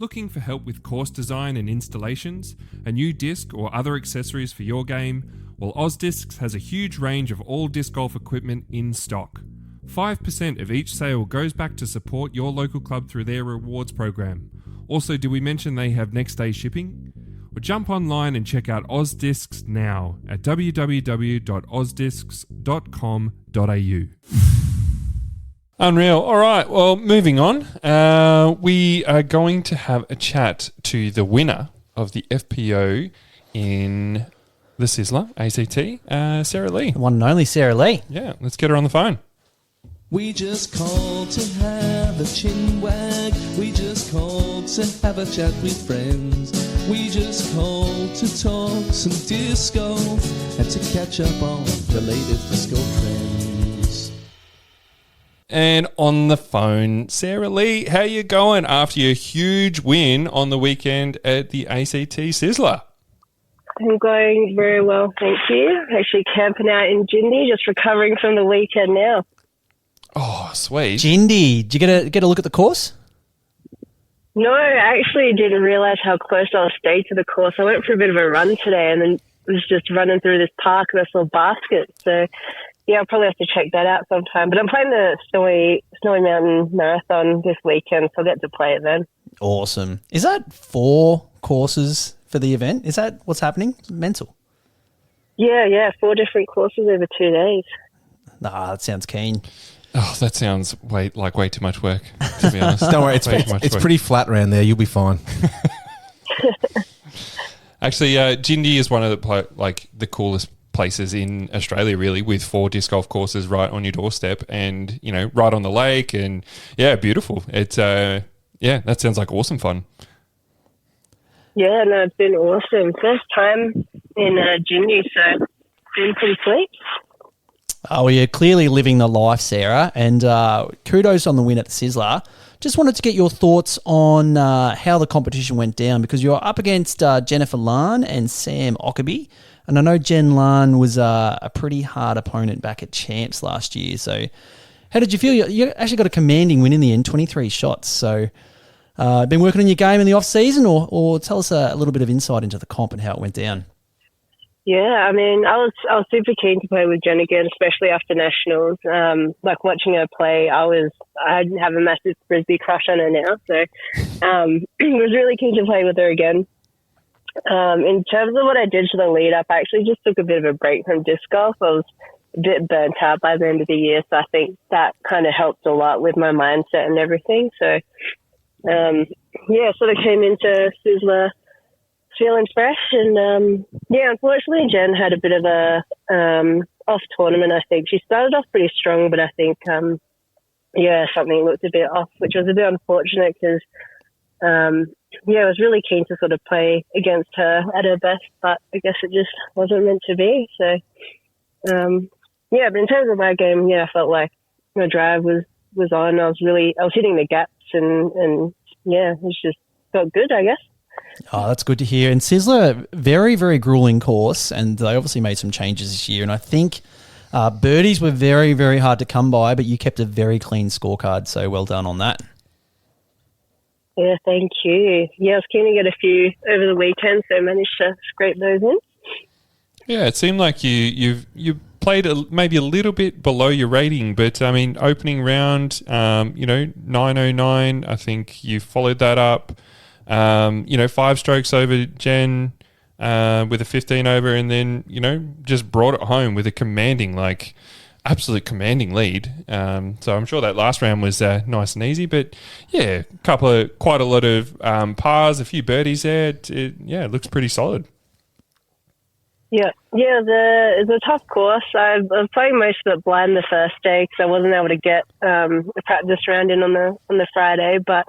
Looking for help with course design and installations, a new disc or other accessories for your game? Well, OzDiscs has a huge range of all disc golf equipment in stock. 5% of each sale goes back to support your local club through their rewards program. Also, did we mention they have next day shipping? Well, jump online and check out OzDiscs now at www.ozdiscs.com.au.
Unreal. All right. Well, moving on. We are going to have a chat to the winner of the FPO in the Sizzler ACT, Sarah Lee.
The one and only Sarah Lee.
Yeah, let's get her on the phone.
We just called to have a chin wag. We just called to have a chat with friends. We just called to talk some disc golf and to catch up on the latest disc golf trends.
And on the phone, Sarah Lee, how you going after your huge win on the weekend at the ACT Sizzler?
I'm going very well, thank you. Actually camping out in Jindy, just recovering from the weekend now.
Oh, sweet.
Jindy, did you get a look at the course?
No, I actually didn't realise how close I stayed to the course. I went for a bit of a run today and then was just running through this park and I saw baskets. So, yeah, I'll probably have to check that out sometime. But I'm playing the Snowy Mountain Marathon this weekend, so I'll get to play it then.
Awesome. Is that 4 courses for the event? Is that what's happening? Mental.
Yeah, 4 different courses over 2 days.
Nah, that sounds keen.
Oh, that sounds way too much work, to be honest.
Don't worry, it's
Way too much work.
pretty flat around there. You'll be fine.
Actually, Jindy is one of the coolest places in Australia, really, with 4 disc golf courses right on your doorstep and, right on the lake and, yeah, beautiful. It's, that sounds like awesome fun.
Yeah, no, it's been awesome. First time in Jindy, so it's been pretty sweet.
Oh, you're clearly living the life, Sarah, and kudos on the win at the Sizzler. Just wanted to get your thoughts on how the competition went down because you're up against Jennifer Lahn and Sam Ockerby, and I know Jen Lahn was a pretty hard opponent back at Champs last year. So how did you feel? You actually got a commanding win in the end, 23 shots. So been working on your game in the off-season or tell us a little bit of insight into the comp and how it went down.
Yeah, I mean, I was super keen to play with Jen again, especially after nationals. Watching her play, I have a massive frisbee crush on her now, so was really keen to play with her again. In terms of what I did for the lead up, I actually just took a bit of a break from disc golf. I was a bit burnt out by the end of the year, so I think that kind of helped a lot with my mindset and everything. So, sort of came into Sizzler feeling fresh, and unfortunately Jen had a bit of a off tournament. I think she started off pretty strong, but I think something looked a bit off, which was a bit unfortunate because I was really keen to sort of play against her at her best, but I guess it just wasn't meant to be. So but in terms of my game, I felt like my drive was on. I was hitting the gaps and it was just got good, I guess.
Oh, that's good to hear. And Sizzler, very, very grueling course, and they obviously made some changes this year. And I think birdies were very, very hard to come by, but you kept a very clean scorecard, so well done on that.
Yeah, thank you. Yeah, I was keen to get a few over the weekend, so I managed to scrape those in.
Yeah, it seemed like you played maybe a little bit below your rating, but I mean, opening round, 909. I think you followed that up. 5 strokes over Jen with a 15 over, and then just brought it home with a absolute commanding lead. So I'm sure that last round was nice and easy, but yeah, quite a lot of pars, a few birdies there. It looks pretty solid.
Yeah, it's a tough course. I was playing most of it blind the first day because I wasn't able to get a practice round in on the Friday, but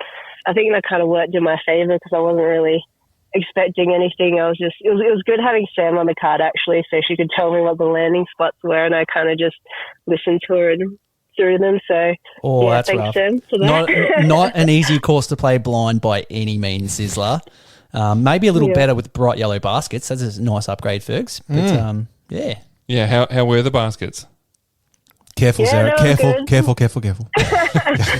I think that kind of worked in my favour because I wasn't really expecting anything. It was good having Sam on the card actually, so she could tell me what the landing spots were, and I kind of just listened to her and through them. So
that's
thanks
rough.
Sam for that.
Not an easy course to play blind by any means, Sizzler. Maybe a little better with bright yellow baskets. That's a nice upgrade, Fergs. But yeah.
Yeah, how were the baskets?
Careful, Sarah. Careful.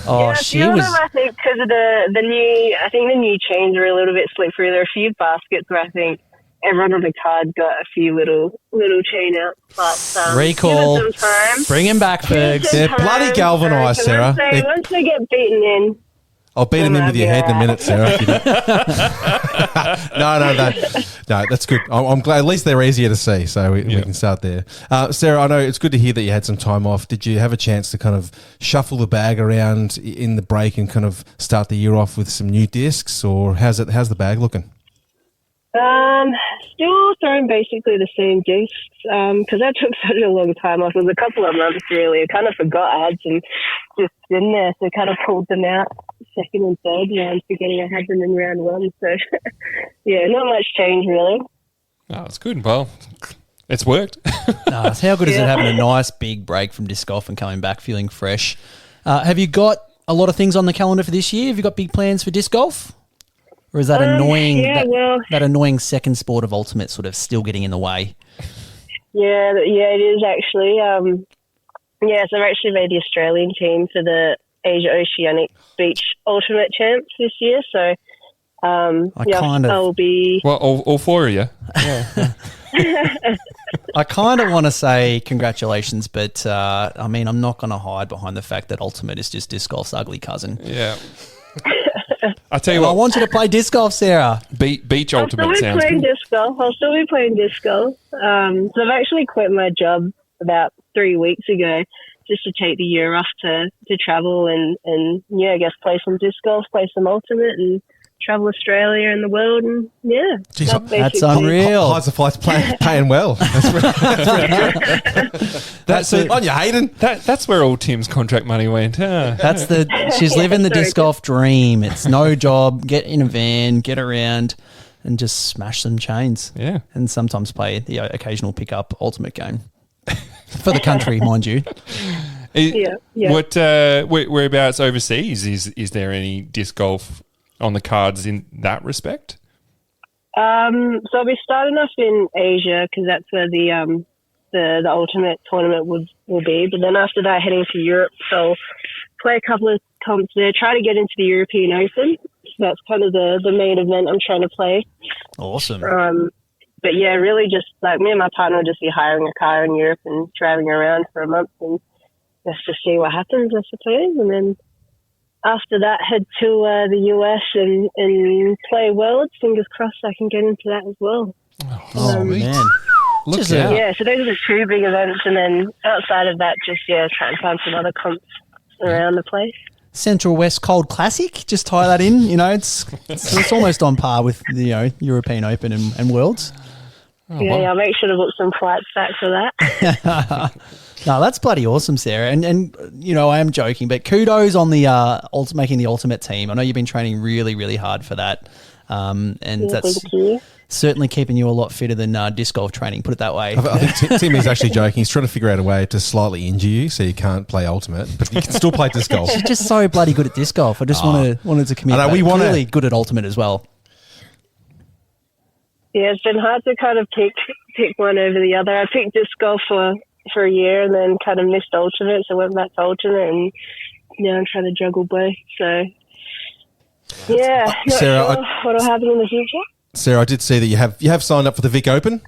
Oh, she was. I think because of the new chains are a little bit slippery. There are a few baskets where I think everyone on the card got a few little chain outs. But
recall.
Give it some time.
Bring him back, Fergs.
They're bloody galvanised, Sarah.
Once they get beaten in.
I'll beat him in with your head in a minute, Sarah. No, that's good. I'm glad. At least they're easier to see, so we can start there. Sarah, I know it's good to hear that you had some time off. Did you have a chance to kind of shuffle the bag around in the break and kind of start the year off with some new discs, or how's the bag looking?
Still throwing basically the same discs because that took such a long time off. It was a couple of months really. I kind of forgot I had some just in there, so kind of pulled them out second and third round, forgetting I had them in round one. So yeah, not much change really.
Oh, it's good. Well, it's worked.
How good is it having a nice big break from disc golf and coming back feeling fresh? Have you got a lot of things on the calendar for this year? Have you got big plans for disc golf? Or is that annoying? That annoying second sport of ultimate sort of still getting in the way? Yeah,
it is actually. So I've actually made the Australian team for the Asia Oceanic Beach Ultimate Champs this year. So I'll be.
Well, all four of you.
Yeah. I kind of want to say congratulations, but I mean, I'm not going to hide behind the fact that ultimate is just disc golf's ugly cousin.
Yeah. I tell you what,
I want you to play disc golf, Sarah.
Beach ultimate sounds good.
I'll still be playing disc golf. So I've actually quit my job about 3 weeks ago just to take the year off to travel and I guess play some disc golf, play some ultimate, and travel Australia and the world, and
Jeez, that's unreal.
Highs of flights paying well. That's on you, Hayden.
That's where all Tim's contract money went.
She's living the disc golf dream. It's no job. Get in a van, get around, and just smash some chains.
Yeah,
and sometimes play the occasional pickup ultimate game for the country, mind you.
What whereabouts overseas is there any disc golf on the cards in that respect?
So I'll be starting off in Asia because that's where the ultimate tournament will be. But then after that, heading to Europe, so play a couple of comps there. Try to get into the European Open. So that's kind of the main event I'm trying to play.
Awesome.
But yeah, really just like me and my partner will just be hiring a car in Europe and driving around for a month and just to see what happens, I suppose, and then. After that, head to the US and play Worlds. Fingers crossed I can get into that as well.
Oh, man.
Look out.
Yeah, so those are the two big events. And then outside of that, just, try and find some other comps around the place.
Central West Cold Classic, just tie that in. It's almost on par with the European Open and Worlds.
I'll make sure to book some flights back for that.
No, that's bloody awesome, Sarah. And I am joking, but kudos on the making the ultimate team. I know you've been training really, really hard for that. Thank you. certainly keeping you a lot fitter than disc golf training, put it that way.
I think Tim is actually joking. He's trying to figure out a way to slightly injure you so you can't play ultimate, but you can still play disc golf.
She's just so bloody good at disc golf. I just wanted to commit.
I know,
we clearly good at ultimate as well.
Yeah, it's been hard to kind of pick one over the other. I picked disc golf for a year and then kind of missed ultimate, so went back to ultimate, and now I'm trying to juggle both. So, yeah, not
Sarah,
sure what'll happen in the future.
Sarah, I did see that you have signed up for the Vic Open.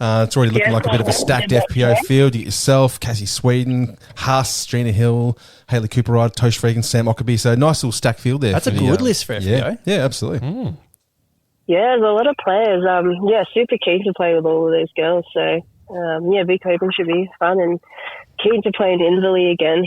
It's already looking like a bit of a stacked FPO field. You get yourself, Cassie Sweden, Haas, Gina Hill, Hayley Cooperide, Tosh Fregan, Sam Ockerby. So nice little stacked field there.
That's a good list for FPO.
Yeah, absolutely.
Yeah, there's a lot of players. Super keen to play with all of these girls. So, Vic Open should be fun, and keen to play in Inverleigh again.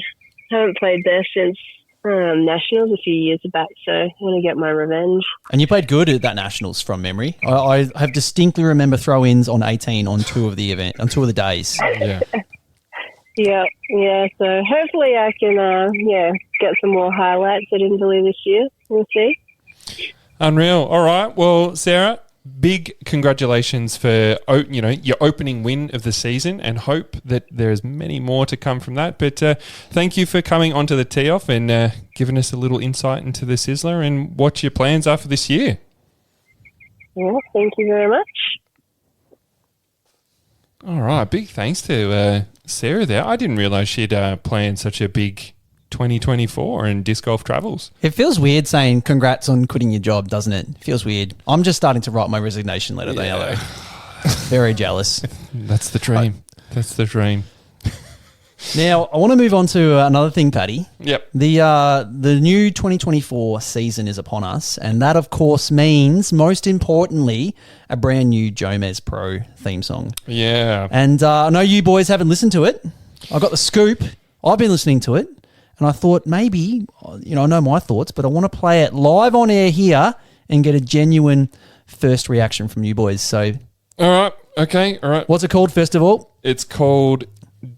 Haven't played there since Nationals a few years back, so I want to get my revenge.
And you played good at that Nationals from memory. I have distinctly remember throw-ins on 18 on two of the days.
Yeah.
Yeah. So hopefully I can, get some more highlights at Inverleigh this year. We'll see.
Unreal. All right. Well, Sarah, big congratulations for your opening win of the season, and hope that there's many more to come from that. But thank you for coming onto the tee off and giving us a little insight into the Sizzler and what your plans are for this year.
Yeah, thank you very much.
All right. Big thanks to Sarah there. I didn't realise she'd planned such a big 2024 and disc golf travels.
It feels weird saying congrats on quitting your job, doesn't it? It feels weird. I'm just starting to write my resignation letter there, though. Very jealous.
That's the dream. That's the dream.
Now, I want to move on to another thing, Paddy.
Yep.
The new 2024 season is upon us, and that, of course, means, most importantly, a brand new Jomez Pro theme song.
Yeah.
And I know you boys haven't listened to it. I got the scoop. I've been listening to it. And I thought maybe, I know my thoughts, but I want to play it live on air here and get a genuine first reaction from you boys. So,
all right. Okay. All right.
What's it called, first of all?
It's called,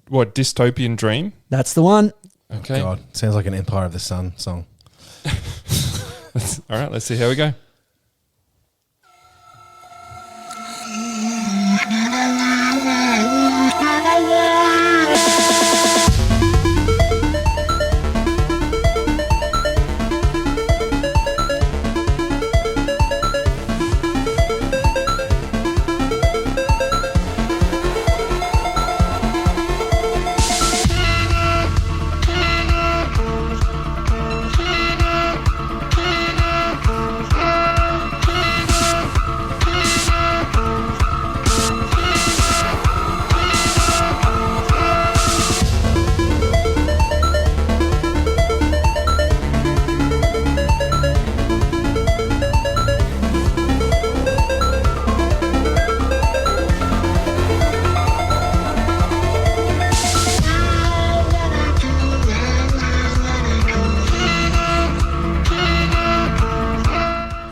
Dystopian Dream?
That's the one.
Okay.
God, sounds like an Empire of the Sun song.
All right. Let's see how we go.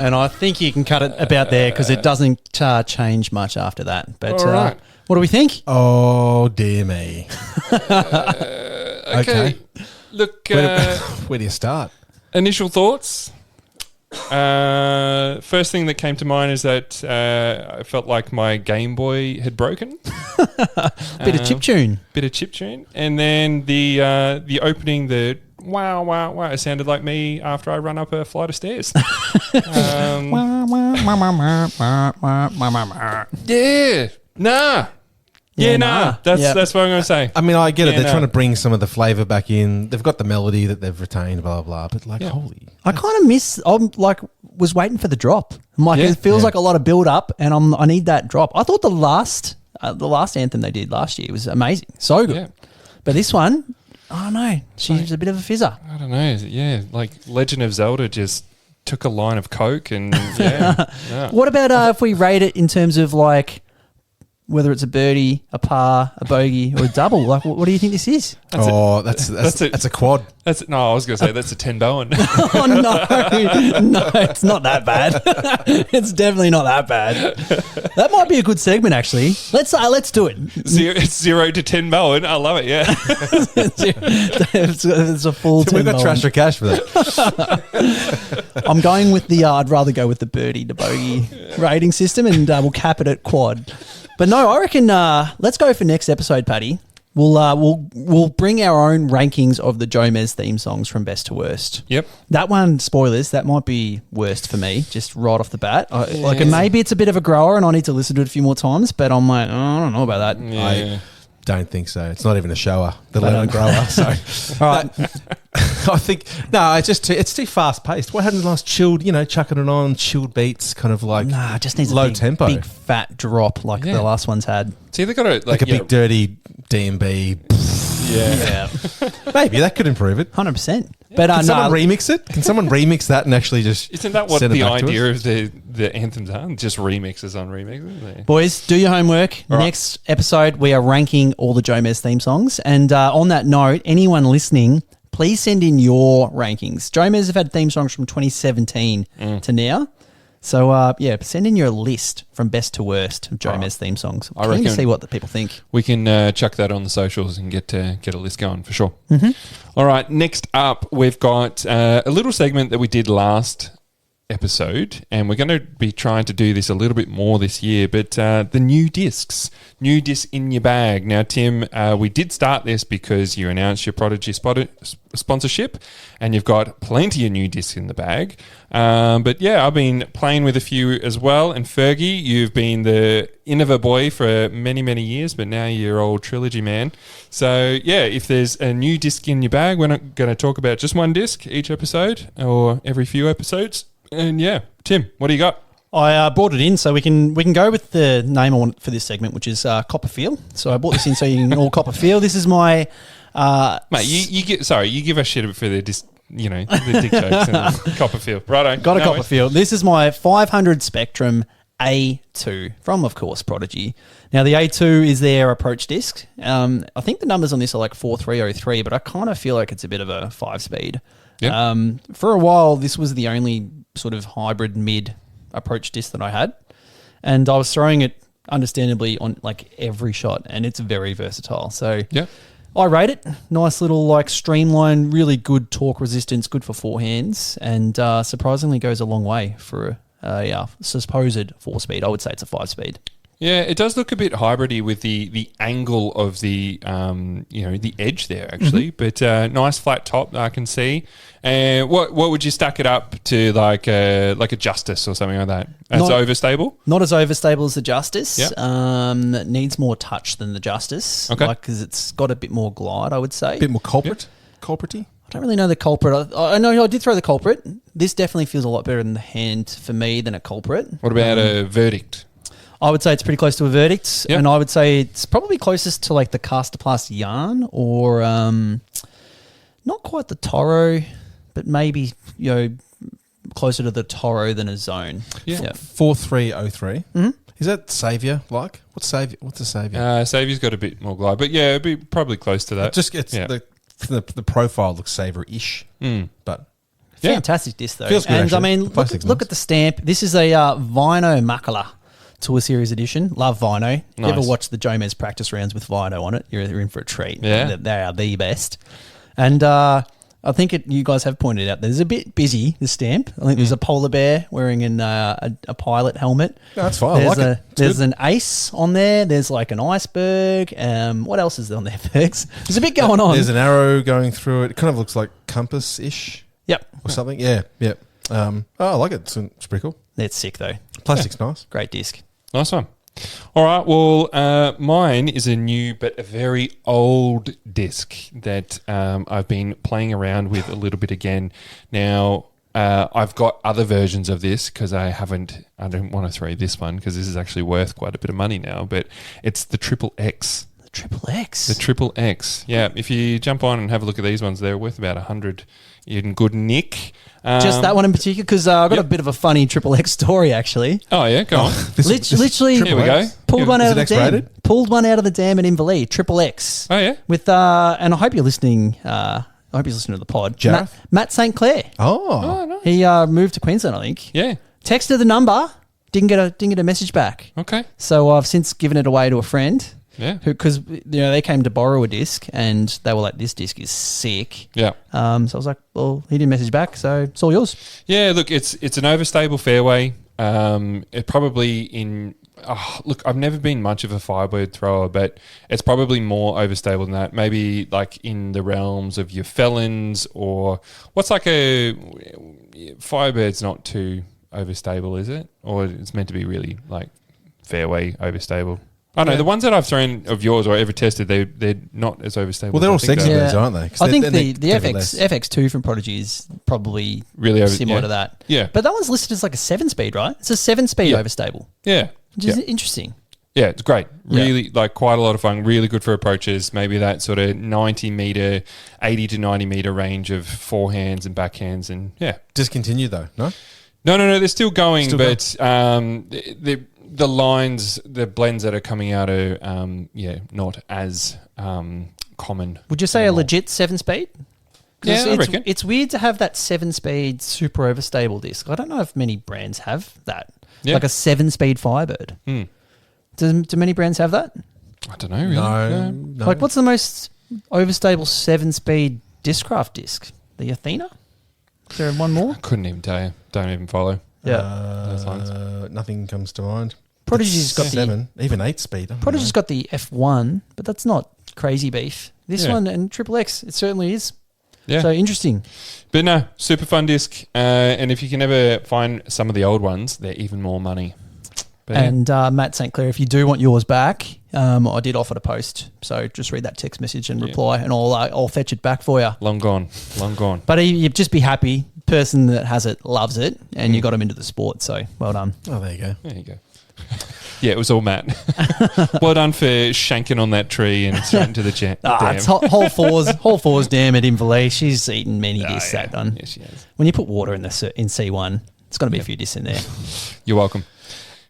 And I think you can cut it about there because it doesn't change much after that. But
all right.
What do we think?
Oh, dear me.
Okay. Look,
Where do you start?
initial thoughts. First thing that came to mind is that I felt like my Game Boy had broken.
Bit of chiptune.
And then the opening, the wow, wow, wow, it sounded like me after I run up a flight of stairs. Yeah. Nah. Yeah, nah. That's what I'm going to say.
I mean, I get it.
Yeah,
They're trying to bring some of the flavour back in. They've got the melody that they've retained, blah, blah, blah. But, holy.
I kind of was waiting for the drop. I'm like, it feels like a lot of build up, and I need that drop. I thought the last anthem they did last year was amazing. So good.
Yeah.
But this one, I don't know. She's a bit of a fizzer.
I don't know. Yeah, like Legend of Zelda just took a line of Coke and yeah.
What about if we rate it in terms of whether it's a birdie, a par, a bogey, or a double. Like, what do you think this is?
That's a quad.
I was going to say that's a 10 Bowen.
Oh no, it's not that bad. It's definitely not that bad. That might be a good segment, actually. Let's do it.
It's 0 to 10 Bowen. I love it. Yeah,
it's a full.
We've got trash or cash for that.
I'm going with the. I'd rather go with the birdie to bogey rating system, and we'll cap it at quad. But no, I reckon. Let's go for next episode, Paddy. We'll bring our own rankings of the Jomez theme songs from best to worst.
Yep.
That one, spoilers, that might be worst for me, just right off the bat. And maybe it's a bit of a grower and I need to listen to it a few more times, but I'm like, I don't know about that.
Yeah.
I don't think so. It's not even a shower, let alone a grower. So, all right. I think, no, it's too fast paced. What happened to the last chilled, chucking it on, chilled beats, kind of like
Nah, it just needs
low
a
tempo.
big fat drop like the last one's had.
See, they got to
like a big dirty D&B.
Yeah.
Maybe that could improve it.
100%. But
Can someone remix it? Can someone remix that and actually just
Isn't that what
send it
the
back to
idea
us?
of the anthems are? Just remixes on remixes?
Boys, do your homework.
All right.
Next episode, we are ranking all the Jomez theme songs. And on that note, anyone listening, please send in your rankings. Jomez have had theme songs from 2017 to now. So, send in your list from best to worst of Jomez theme songs.
I
Keen
reckon
to see what the people think.
We can chuck that on the socials and get a list going for sure.
Mm-hmm.
All right, next up, we've got a little segment that we did last episode, and we're going to be trying to do this a little bit more this year, but the new discs in your bag. Now, Tim, we did start this because you announced your Prodigy sponsorship and you've got plenty of new discs in the bag, but yeah, I've been playing with a few as well, and Fergie, you've been the Innova boy for many years, but now you're old Trilogy man. So yeah, if there's a new disc in your bag, we're not going to talk about just one disc each episode or every few episodes. And yeah, Tim, what do you got?
I brought it in so we can go with the name I want for this segment, which is Copperfield. So I brought this in so you can all Copperfield. This is my
mate. You give us shit for the the dick jokes and Copperfield. Righto,
got a Copperfield. This is my 500 Spectrum A2 from, of course, Prodigy. Now the A2 is their approach disc. I think the numbers on this are like 4303, but I kind of feel like it's a bit of a 5-speed.
Yep.
For a while, this was the only sort of hybrid mid approach disc that I had, and I was throwing it understandably on like every shot, and it's very versatile. So
yeah,
I rate it. Nice little like streamline, really good torque resistance, good for forehands, and surprisingly goes a long way for a supposed 4-speed. I would say it's a 5-speed.
Yeah, it does look a bit hybridy with the angle of the the edge there actually, but nice flat top I can see. What would you stack it up to, like a Justice or something like that? As overstable?
Not as overstable as the Justice.
Yep.
It needs more touch than the Justice.
Okay,
because it's got a bit more glide, I would say.
A bit more culprit-y?
I don't really know the culprit. I know I did throw the culprit. This definitely feels a lot better in the hand for me than a culprit.
What about a Verdict?
I would say it's pretty close to a Verdict,
Yep.
and I would say it's probably closest to like the Caster Plus Yarn, or not quite the Toro, but maybe closer to the Toro than a Zone.
Yeah.
4303. Mm-hmm. Is that Saviour like? What's a Saviour?
Saviour's got a bit more glide, but yeah, it'd be probably close to that.
The profile looks Saviour-ish, but
Fantastic disc though.
Feels good,
and
actually.
I mean,
The
look at the stamp. This is a Vinyl Makala Tour Series edition. Love Vinyl. You ever watch the Jomez practice rounds with Vinyl on it? You're in for a treat.
Yeah.
They are the best. And I think you guys have pointed out there's a bit busy, the stamp. I think there's a polar bear wearing a pilot helmet.
No, that's fine. I like it.
There's an ace on there. There's like an iceberg. What else is on there, Fergs? There's a bit going on.
There's an arrow going through it. It kind of looks like compass-ish.
Yep.
Or something. Yeah. I like it. It's pretty cool.
It's sick though.
Plastic's nice.
Great disc.
Nice one. All right. Well, mine is a new but a very old disc that I've been playing around with a little bit again. Now, I've got other versions of this because I don't want to throw this one because this is actually worth quite a bit of money now, but it's the Triple X
Triple X.
The Triple X. Yeah, if you jump on and have a look at these ones, they're worth about 100 in good nick.
Just that one in particular, because I've got a bit of a funny Triple X story, actually.
Oh, yeah, go on.
Literally,
Here we go.
pulled one out of the dam.
X-rated?
Pulled one out of the dam at Inverleigh, Triple X.
Oh, yeah?
With and I hope you're listening. I hope you're listening to the pod.
Jareth?
Matt St. Clair.
Oh.
Oh, nice.
He moved to Queensland, I think.
Yeah.
Texted the number, didn't get a message back.
Okay.
So I've since given it away to a friend.
Yeah.
Because they came to borrow a disc and they were like, "This disc is sick."
Yeah.
So I was like, "Well, he didn't message back, so it's all yours."
Yeah, look, it's an overstable fairway. It probably look, I've never been much of a Firebird thrower, but it's probably more overstable than that. Maybe like in the realms of your Felons, or what's like a Firebird's not too overstable, is it? Or it's meant to be really like fairway overstable. I don't know, the ones that I've thrown of yours or ever tested, they're not as overstable.
Well, they're all
as I think
sexy
they are.
birds, aren't they? 'Cause
I think
they're
the FX2 from Prodigy is probably
Really
similar to that.
Yeah.
But that one's listed as like a 7-speed, right? It's a 7-speed
Yeah.
overstable,
Yeah.
which is interesting.
Yeah, it's great.
Yeah.
Really, like quite a lot of fun. Really good for approaches. Maybe that sort of 90 meter, 80 to 90 meter range of forehands and backhands, and yeah.
Discontinued though, no?
No, they're still going,
Still
but the lines, the blends that are coming out are not as common.
Would you say a
anymore.
legit 7-speed?
Yeah, I reckon.
It's weird to have that 7-speed super overstable disc. I don't know if many brands have that.
Yeah.
Like a 7-speed Firebird.
Hmm.
Do many brands have that?
I don't know. Really.
No.
Like, what's the most overstable 7-speed Discraft disc? The Athena? Is there one more?
Couldn't even tell you. Don't even follow. those lines.
Nothing comes to mind.
Prodigy's got the
7, even 8-speed. I don't
Prodigy's
know.
got the F1, but that's not crazy beef. This
Yeah.
one and Triple X, it certainly is.
Yeah.
So interesting.
But no, super fun disc. And if you can ever find some of the old ones, they're even more money. But yeah.
And Matt St. Clair, if you do want yours back, I did offer to post. So just read that text message and reply, and I'll fetch it back for you.
Long gone.
But you'd just be happy. Person that has it loves it, and you got him into the sport. So well done.
Oh, there you go.
There you go. Yeah, it was all Matt. Well done for shanking on that tree and straight into the dam.
It's whole fours dam at Inverleigh. She's eaten many discs that done.
Yeah, she has.
When you put water in C1, it's got to be a few discs in there.
You're welcome.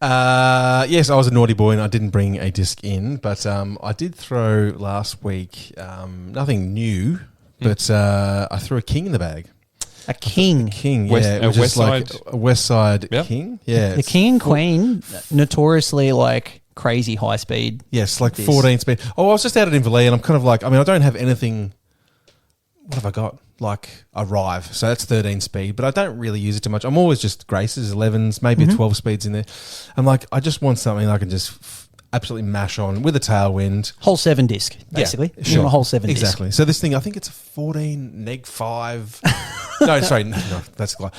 Yes, I was a naughty boy and I didn't bring a disc in, but I did throw last week nothing new, but I threw a king in the bag.
A king.
King,
West-
yeah. It
a
was just
West
like a West Side
Yep.
king. Yeah.
The
it's
king and queen, notoriously like crazy high speed.
Yes, like
This.
14 speed. Oh, I was just out at Inverleigh and I'm kind of like, I mean, I don't have anything. What have I got? Like a Rive. So that's 13 speed, but I don't really use it too much. I'm always just Graces, 11s, maybe a 12 speeds in there. I'm like, I just want something I can just absolutely mash on with a tailwind.
Whole 7 disc, basically.
Yeah,
You want a whole 7 disc.
Exactly. So this thing, I think it's a 14 neg 5. No, sorry, no, that's no.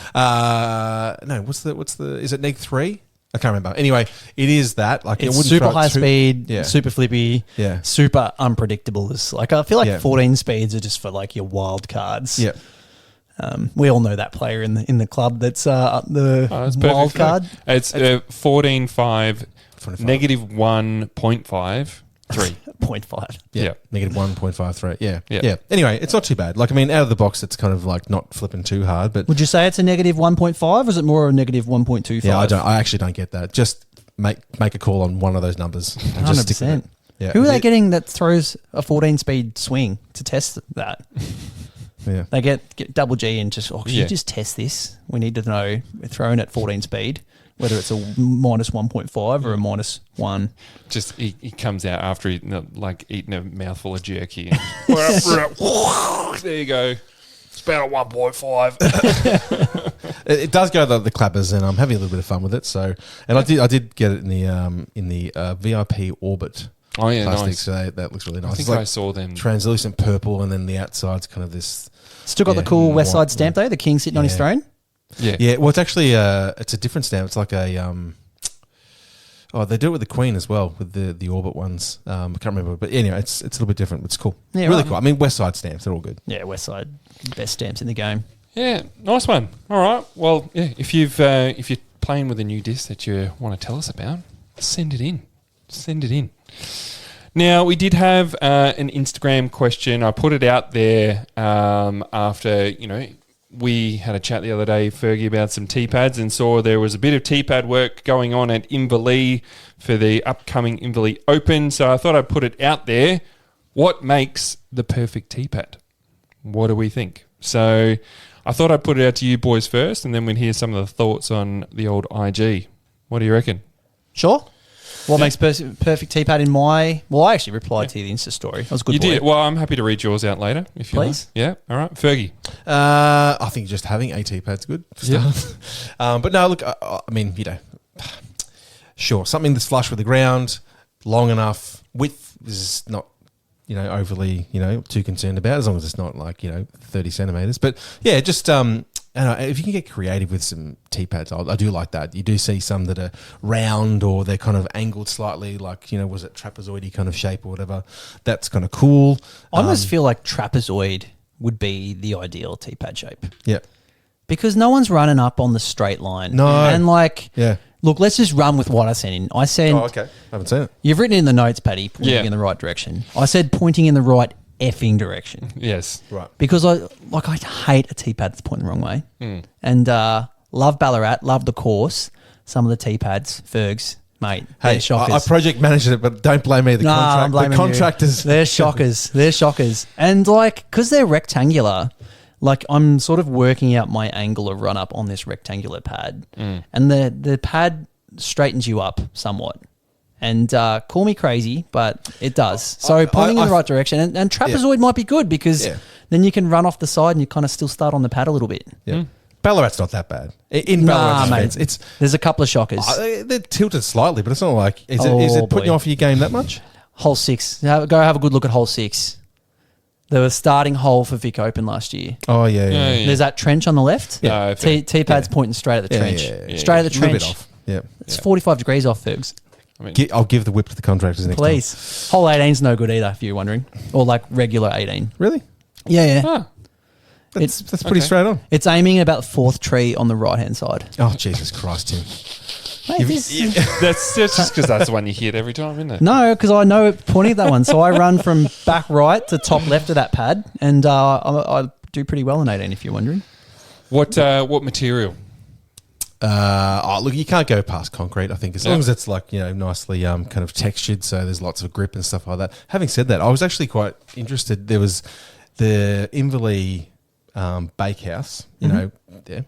What's the? Is it neg 3? I can't remember. Anyway, it is that. Like,
It's
wouldn't
super
throw it
high
too-
speed,
Yeah.
super flippy,
Yeah.
super unpredictable. It's like I feel like
Yeah.
14 speeds are just for like your wild cards.
Yeah.
We all know that player in the club that's the
That's
wild
perfect.
card.
It's 14.5,
25.
negative 1.5, 3.
0.5.
Yeah. Negative 1.53. Yeah.
Yeah.
Yeah. Anyway, it's not too bad. Like, I mean, out of the box, it's kind of like not flipping too hard, but
Would you say it's a negative 1.5 or is it more a negative 1.25?
yeah, I actually don't get that. Just make a call on one of those numbers. And just stick with
100%.
it. Yeah.
Who are they getting that throws a 14 speed swing to test that?
Yeah.
They get double G and just, can
Yeah.
you just test this? We need to know we're throwing at 14 speed, whether it's a minus 1.5 or a minus 1.
Just he comes out after eating a mouthful of jerky. And there you go. It's about a 1.5.
It does go the clappers, and I'm having a little bit of fun with it. So, and I did get it in the VIP Orbit.
Oh yeah,
plastic,
nice.
so that looks really nice.
I think
It's like
I saw them.
translucent purple, and then the outside's kind of this.
Still got
Yeah.
the cool West
White,
Side stamp though, the king sitting on his
Yeah.
throne.
Yeah.
Yeah, well, it's actually it's a different stamp. It's like a they do it with the Queen as well with the Orbit ones. I can't remember, but anyway, it's a little bit different. It's cool.
Yeah,
really
right.
cool. I mean, West Side stamps, they're all good.
Yeah, West Side, best stamps in the game.
Yeah, nice one. All right. Well, yeah, if you're playing with a new disc that you want to tell us about, send it in. Now, we did have an Instagram question. I put it out there after, we had a chat the other day, Fergie, about some T-pads and saw there was a bit of T-pad work going on at Inverleigh for the upcoming Inverleigh Open. So I thought I'd put it out there. What makes the perfect T-pad? What do we think? So I thought I'd put it out to you boys first, and then we'd hear some of the thoughts on the old IG. What do you reckon?
Sure. What makes perfect T-pad in my... Well, I actually replied to the Insta story. That was a good. You
did? Well, I'm happy to read yours out later, if you
Please.
like. Yeah, all right. Fergie?
I think just having a T-pad's good for starters. But no, look, I mean, sure, something that's flush with the ground, long enough, width is not, overly, too concerned about, as long as it's not like, 30 centimetres. But yeah, just... if you can get creative with some T-pads, I do like that. You do see some that are round or they're kind of angled slightly, like, was it trapezoidy kind of shape or whatever. That's kind of cool.
I almost feel like trapezoid would be the ideal T-pad shape.
Yeah.
Because no one's running up on the straight line.
No.
And
yeah.
Look, let's just run with what I sent in. I said...
Oh, okay. I haven't seen it.
You've written in the notes, Paddy, pointing in the right direction. I said pointing in the right effing direction.
Yes.
Right.
Because I hate a T-pad that's pointing the wrong way. And love Ballarat, love the course. Some of the T-pads, Fergs, mate,
Hey,
they're shockers.
I project managed it, but don't blame me.
I'm blaming
the contractors.
They're shockers. They're shockers. And because they're rectangular, I'm sort of working out my angle of run up on this rectangular pad. And the pad straightens you up somewhat. And call me crazy, but it does. So pointing in the right direction. And trapezoid might be good because then you can run off the side and you kind of still start on the pad a little bit.
Yeah. Ballarat's not that bad. In Ballarat's defense,
there's a couple of shockers.
They're tilted slightly, but it's not like... Is it putting you off your game that much?
Hole 6. Go have a good look at hole 6. The starting hole for Vic Open last year.
Oh, yeah.
There's that trench on the left.
Yeah.
T-pad's pointing straight at the trench. Straight at the trench.
A little bit off. Yeah.
It's 45 degrees off, Fergs.
I'll give the whip to the contractors next time.
Please. Hole 18's no good either, if you're wondering. Or regular 18.
Really?
Yeah.
Ah.
That's pretty straight on.
It's aiming about the fourth tree on the right-hand side.
Oh, Jesus Christ, Tim.
Mate,
That's just because that's the one you hit every time, isn't it?
No, because I know pointing at that one. So I run from back right to top left of that pad, and I do pretty well in 18, if you're wondering.
What material?
Look, you can't go past concrete, I think, as long as it's nicely kind of textured, so there's lots of grip and stuff like that. Having said that, I was actually quite interested. There was the Inverleigh Bakehouse, there.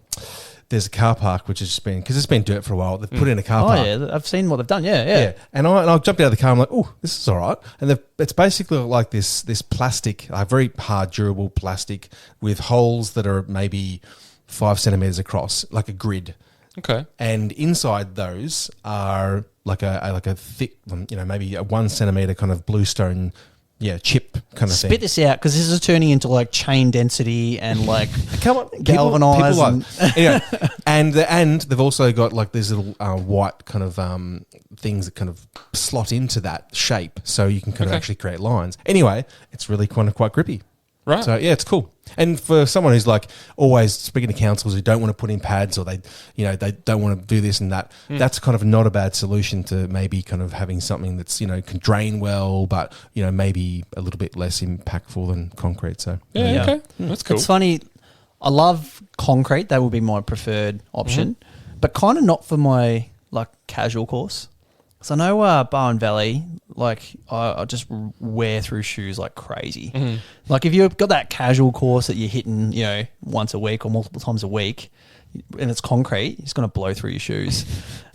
There's a car park which has just been, because it's been dirt for a while, they've put in a car park.
Oh, yeah, I've seen what they've done, yeah.
And I jumped out of the car, I'm like, oh, this is all right. And it's basically like this plastic, very hard, durable plastic with holes that are maybe 5 centimetres across, like a grid.
Okay.
And inside those are like a thick, maybe a 1 centimetre kind of bluestone, chip kind of thing.
Spit this out, because this is turning into chain density and
come on,
galvanized.
Anyway, and they've also got these little white kind of things that kind of slot into that shape, so you can kind of actually create lines. Anyway, it's really quite grippy.
Right.
So, yeah, it's cool. And for someone who's always speaking to councils who don't want to put in pads or they don't want to do this and that, that's kind of not a bad solution to maybe kind of having something that's, can drain well, but, maybe a little bit less impactful than concrete. So,
yeah. Okay. That's cool.
It's funny. I love concrete. That would be my preferred option, but kind of not for my casual course. So I know Barwon Valley, I just wear through shoes like crazy. If you've got that casual course that you're hitting, once a week or multiple times a week, and it's concrete, it's going to blow through your shoes.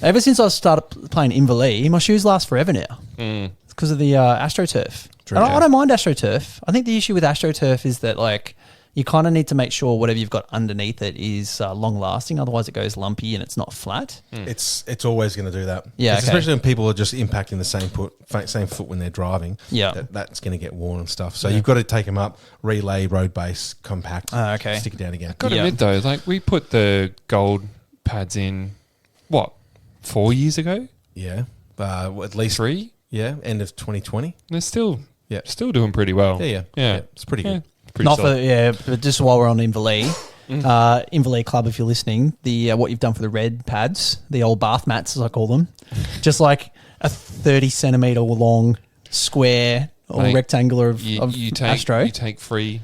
Ever since I started playing Inverleigh, my shoes last forever now. It's because of the AstroTurf. And I don't mind AstroTurf. I think the issue with AstroTurf is that you kind of need to make sure whatever you've got underneath it is long lasting. Otherwise, it goes lumpy and it's not flat.
It's always going to do that.
Yeah,
especially when people are just impacting the same foot when they're driving.
Yeah,
that's going to get worn and stuff. So you've got to take them up, relay, road base, compact. Stick it down again.
Got to admit though, we put the gold pads in 4 years ago.
Yeah, at least
3.
Yeah, end of 2020.
They're still doing pretty well.
Yeah. It's pretty good.
But just while we're on Inverleigh, Inverleigh Club, if you're listening, the what you've done for the red pads, the old bath mats as I call them, just a 30 centimetre long square or
Mate,
rectangular of
you take
Astro.
You take free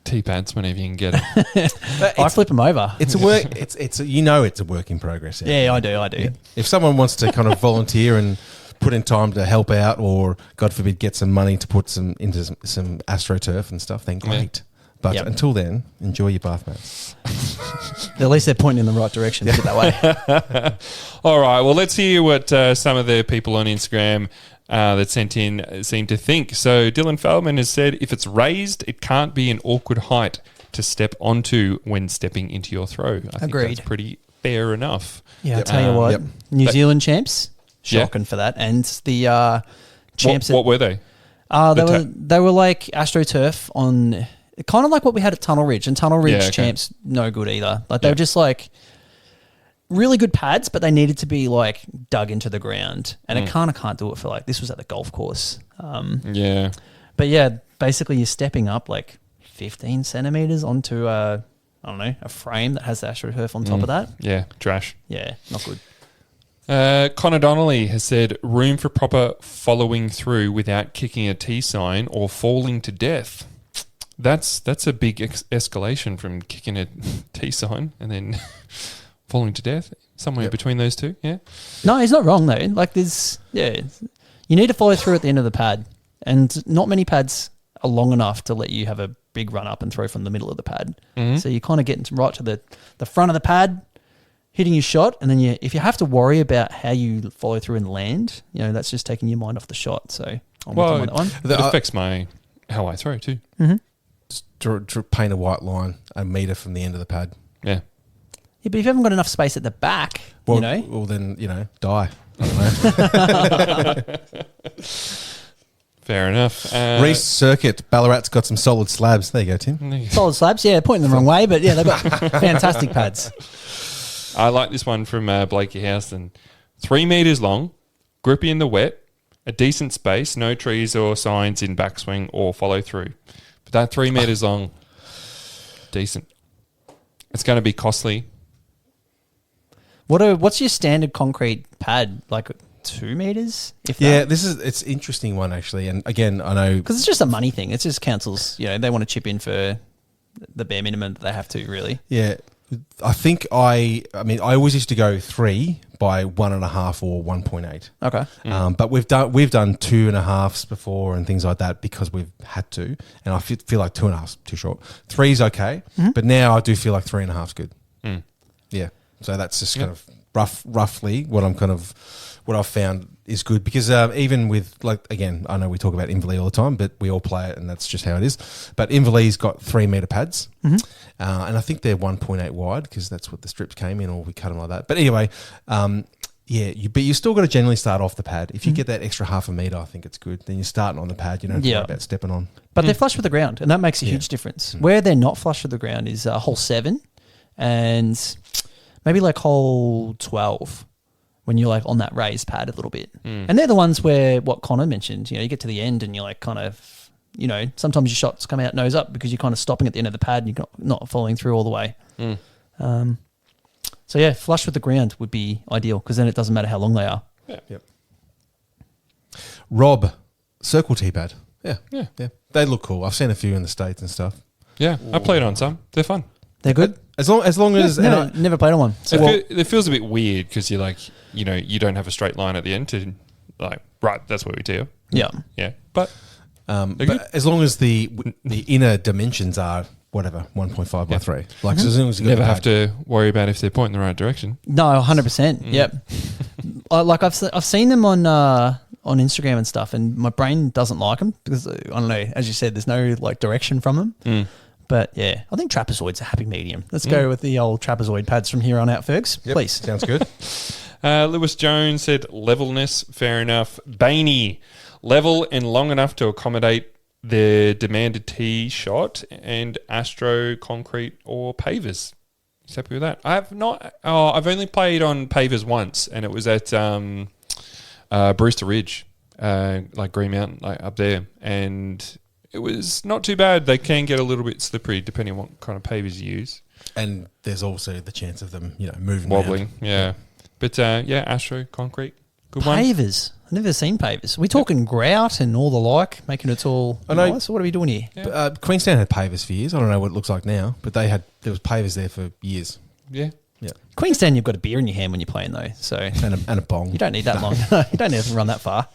T-pads whenever you can get it.
I flip them over.
It's a work. It's a work in progress.
Yeah, I do.
Yeah. If someone wants to kind of volunteer and put in time to help out, or God forbid, get some money to put into some AstroTurf and stuff, then great. But until then, enjoy your bath mats.
At least they're pointing in the right direction. Put it that way.
All right. Well, let's hear what some of the people on Instagram that sent in seem to think. So Dylan Feldman has said, if it's raised, it can't be an awkward height to step onto when stepping into your throw. I think
Agreed.
that's pretty fair enough.
Yeah, I'll tell you what. New Zealand champs, shocking for that. And the champs...
What were they?
They were like AstroTurf on... Kind of like what we had at Tunnel Ridge. And Tunnel Ridge champs, no good either. Like they were just like... really good pads, but they needed to be like dug into the ground, and it kind of can't do it for like, this was at the golf course. But yeah, basically you're stepping up like 15 centimeters onto a frame that has the AstroTurf on top of that.
Yeah, trash.
Yeah, not good.
Connor Donnelly has said, room for proper following through without kicking a T sign or falling to death. That's a big escalation from kicking a T sign and then falling to death. Somewhere between those two, yeah.
No, he's not wrong though. Like you need to follow through at the end of the pad, and not many pads are long enough to let you have a big run up and throw from the middle of the pad. So you kind of get right to the front of the pad, hitting your shot, and then if you have to worry about how you follow through and land, that's just taking your mind off the shot. So I'm with on that one.
It affects how I throw too.
Just paint a white line a metre from the end of the pad.
Yeah.
Yeah, but if you haven't got enough space at the back,
well, then, die. I don't know.
Fair enough.
Reese Circuit, Ballarat's got some solid slabs. There you go, Tim.
Solid slabs, pointing the wrong way, but yeah, they've got fantastic pads.
I like this one from Blakey Houston. 3 metres long, grippy in the wet, a decent space, no trees or signs in backswing or follow through. But that 3 metres long, decent. It's going to be costly.
What's your standard concrete pad? Like 2 meters?
It's an interesting one actually. And again, I know
because it's just a money thing. It just councils. They want to chip in for the bare minimum that they have to. Really.
Yeah, I think I always used to go 3 by 1.5 or 1.8.
Okay.
But we've done 2.5s before and things like that because we've had to. And I feel like 2.5's too short. 3's okay, but now I do feel like 3.5's good. Yeah. So that's just kind of roughly what I've found is good because even with again, I know we talk about Inverleigh all the time, but we all play it and that's just how it is. But Inverleigh's got 3 metre pads, and I think they're 1.8 wide because that's what the strips came in, or we cut them like that. But anyway, but you still got to generally start off the pad. If you get that extra half a metre, I think it's good. Then you're starting on the pad. You don't have to worry about stepping on.
But they're flush with the ground, and that makes a huge difference. Where they're not flush with the ground is hole 7 and maybe like hole 12 when you're like on that raised pad a little bit. And they're the ones where what Connor mentioned, you get to the end and you're like kind of, sometimes your shots come out nose up because you're kind of stopping at the end of the pad and you're not following through all the way. So yeah, flush with the ground would be ideal because then it doesn't matter how long they are.
Yep. Rob, circle tee pad. Yeah. They look cool. I've seen a few in the States and stuff.
Yeah, I played on some. They're fun.
They're good.
As long as
never played on one. So
it feels a bit weird because you're like, you don't have a straight line at the end to like, right, that's where we tee.
Yeah.
But
as long as the inner dimensions are whatever 1.5 by 3, like so as long as you
never have to worry about if they're pointing the right direction.
No, 100%. Yep. I've seen them on Instagram and stuff, and my brain doesn't like them because I don't know. As you said, there's no like direction from them. But yeah, I think trapezoid's a happy medium. Let's go with the old trapezoid pads from here on out, Fergs.
Yep.
Please.
Sounds good.
Lewis Jones said levelness, fair enough. Bainey, level and long enough to accommodate the demanded tee shot and Astro, concrete or pavers. He's happy with that. I have not. I've only played on pavers once, and it was at Brewster Ridge, like Green Mountain, like up there, and it was not too bad. They can get a little bit slippery depending on what kind of pavers you use.
And there's also the chance of them, moving
wobbling.
around.
Yeah. But Astro, concrete, good one.
Pavers. I've never seen pavers. We talking grout and all the like, making it all nice? What are we doing here?
Queenstown had pavers for years. I don't know what it looks like now, but there was pavers there for years.
Yeah.
Yeah.
Queenstown, you've got a beer in your hand when you're playing though, so
And a bong.
you don't need that long. You don't need to run that far.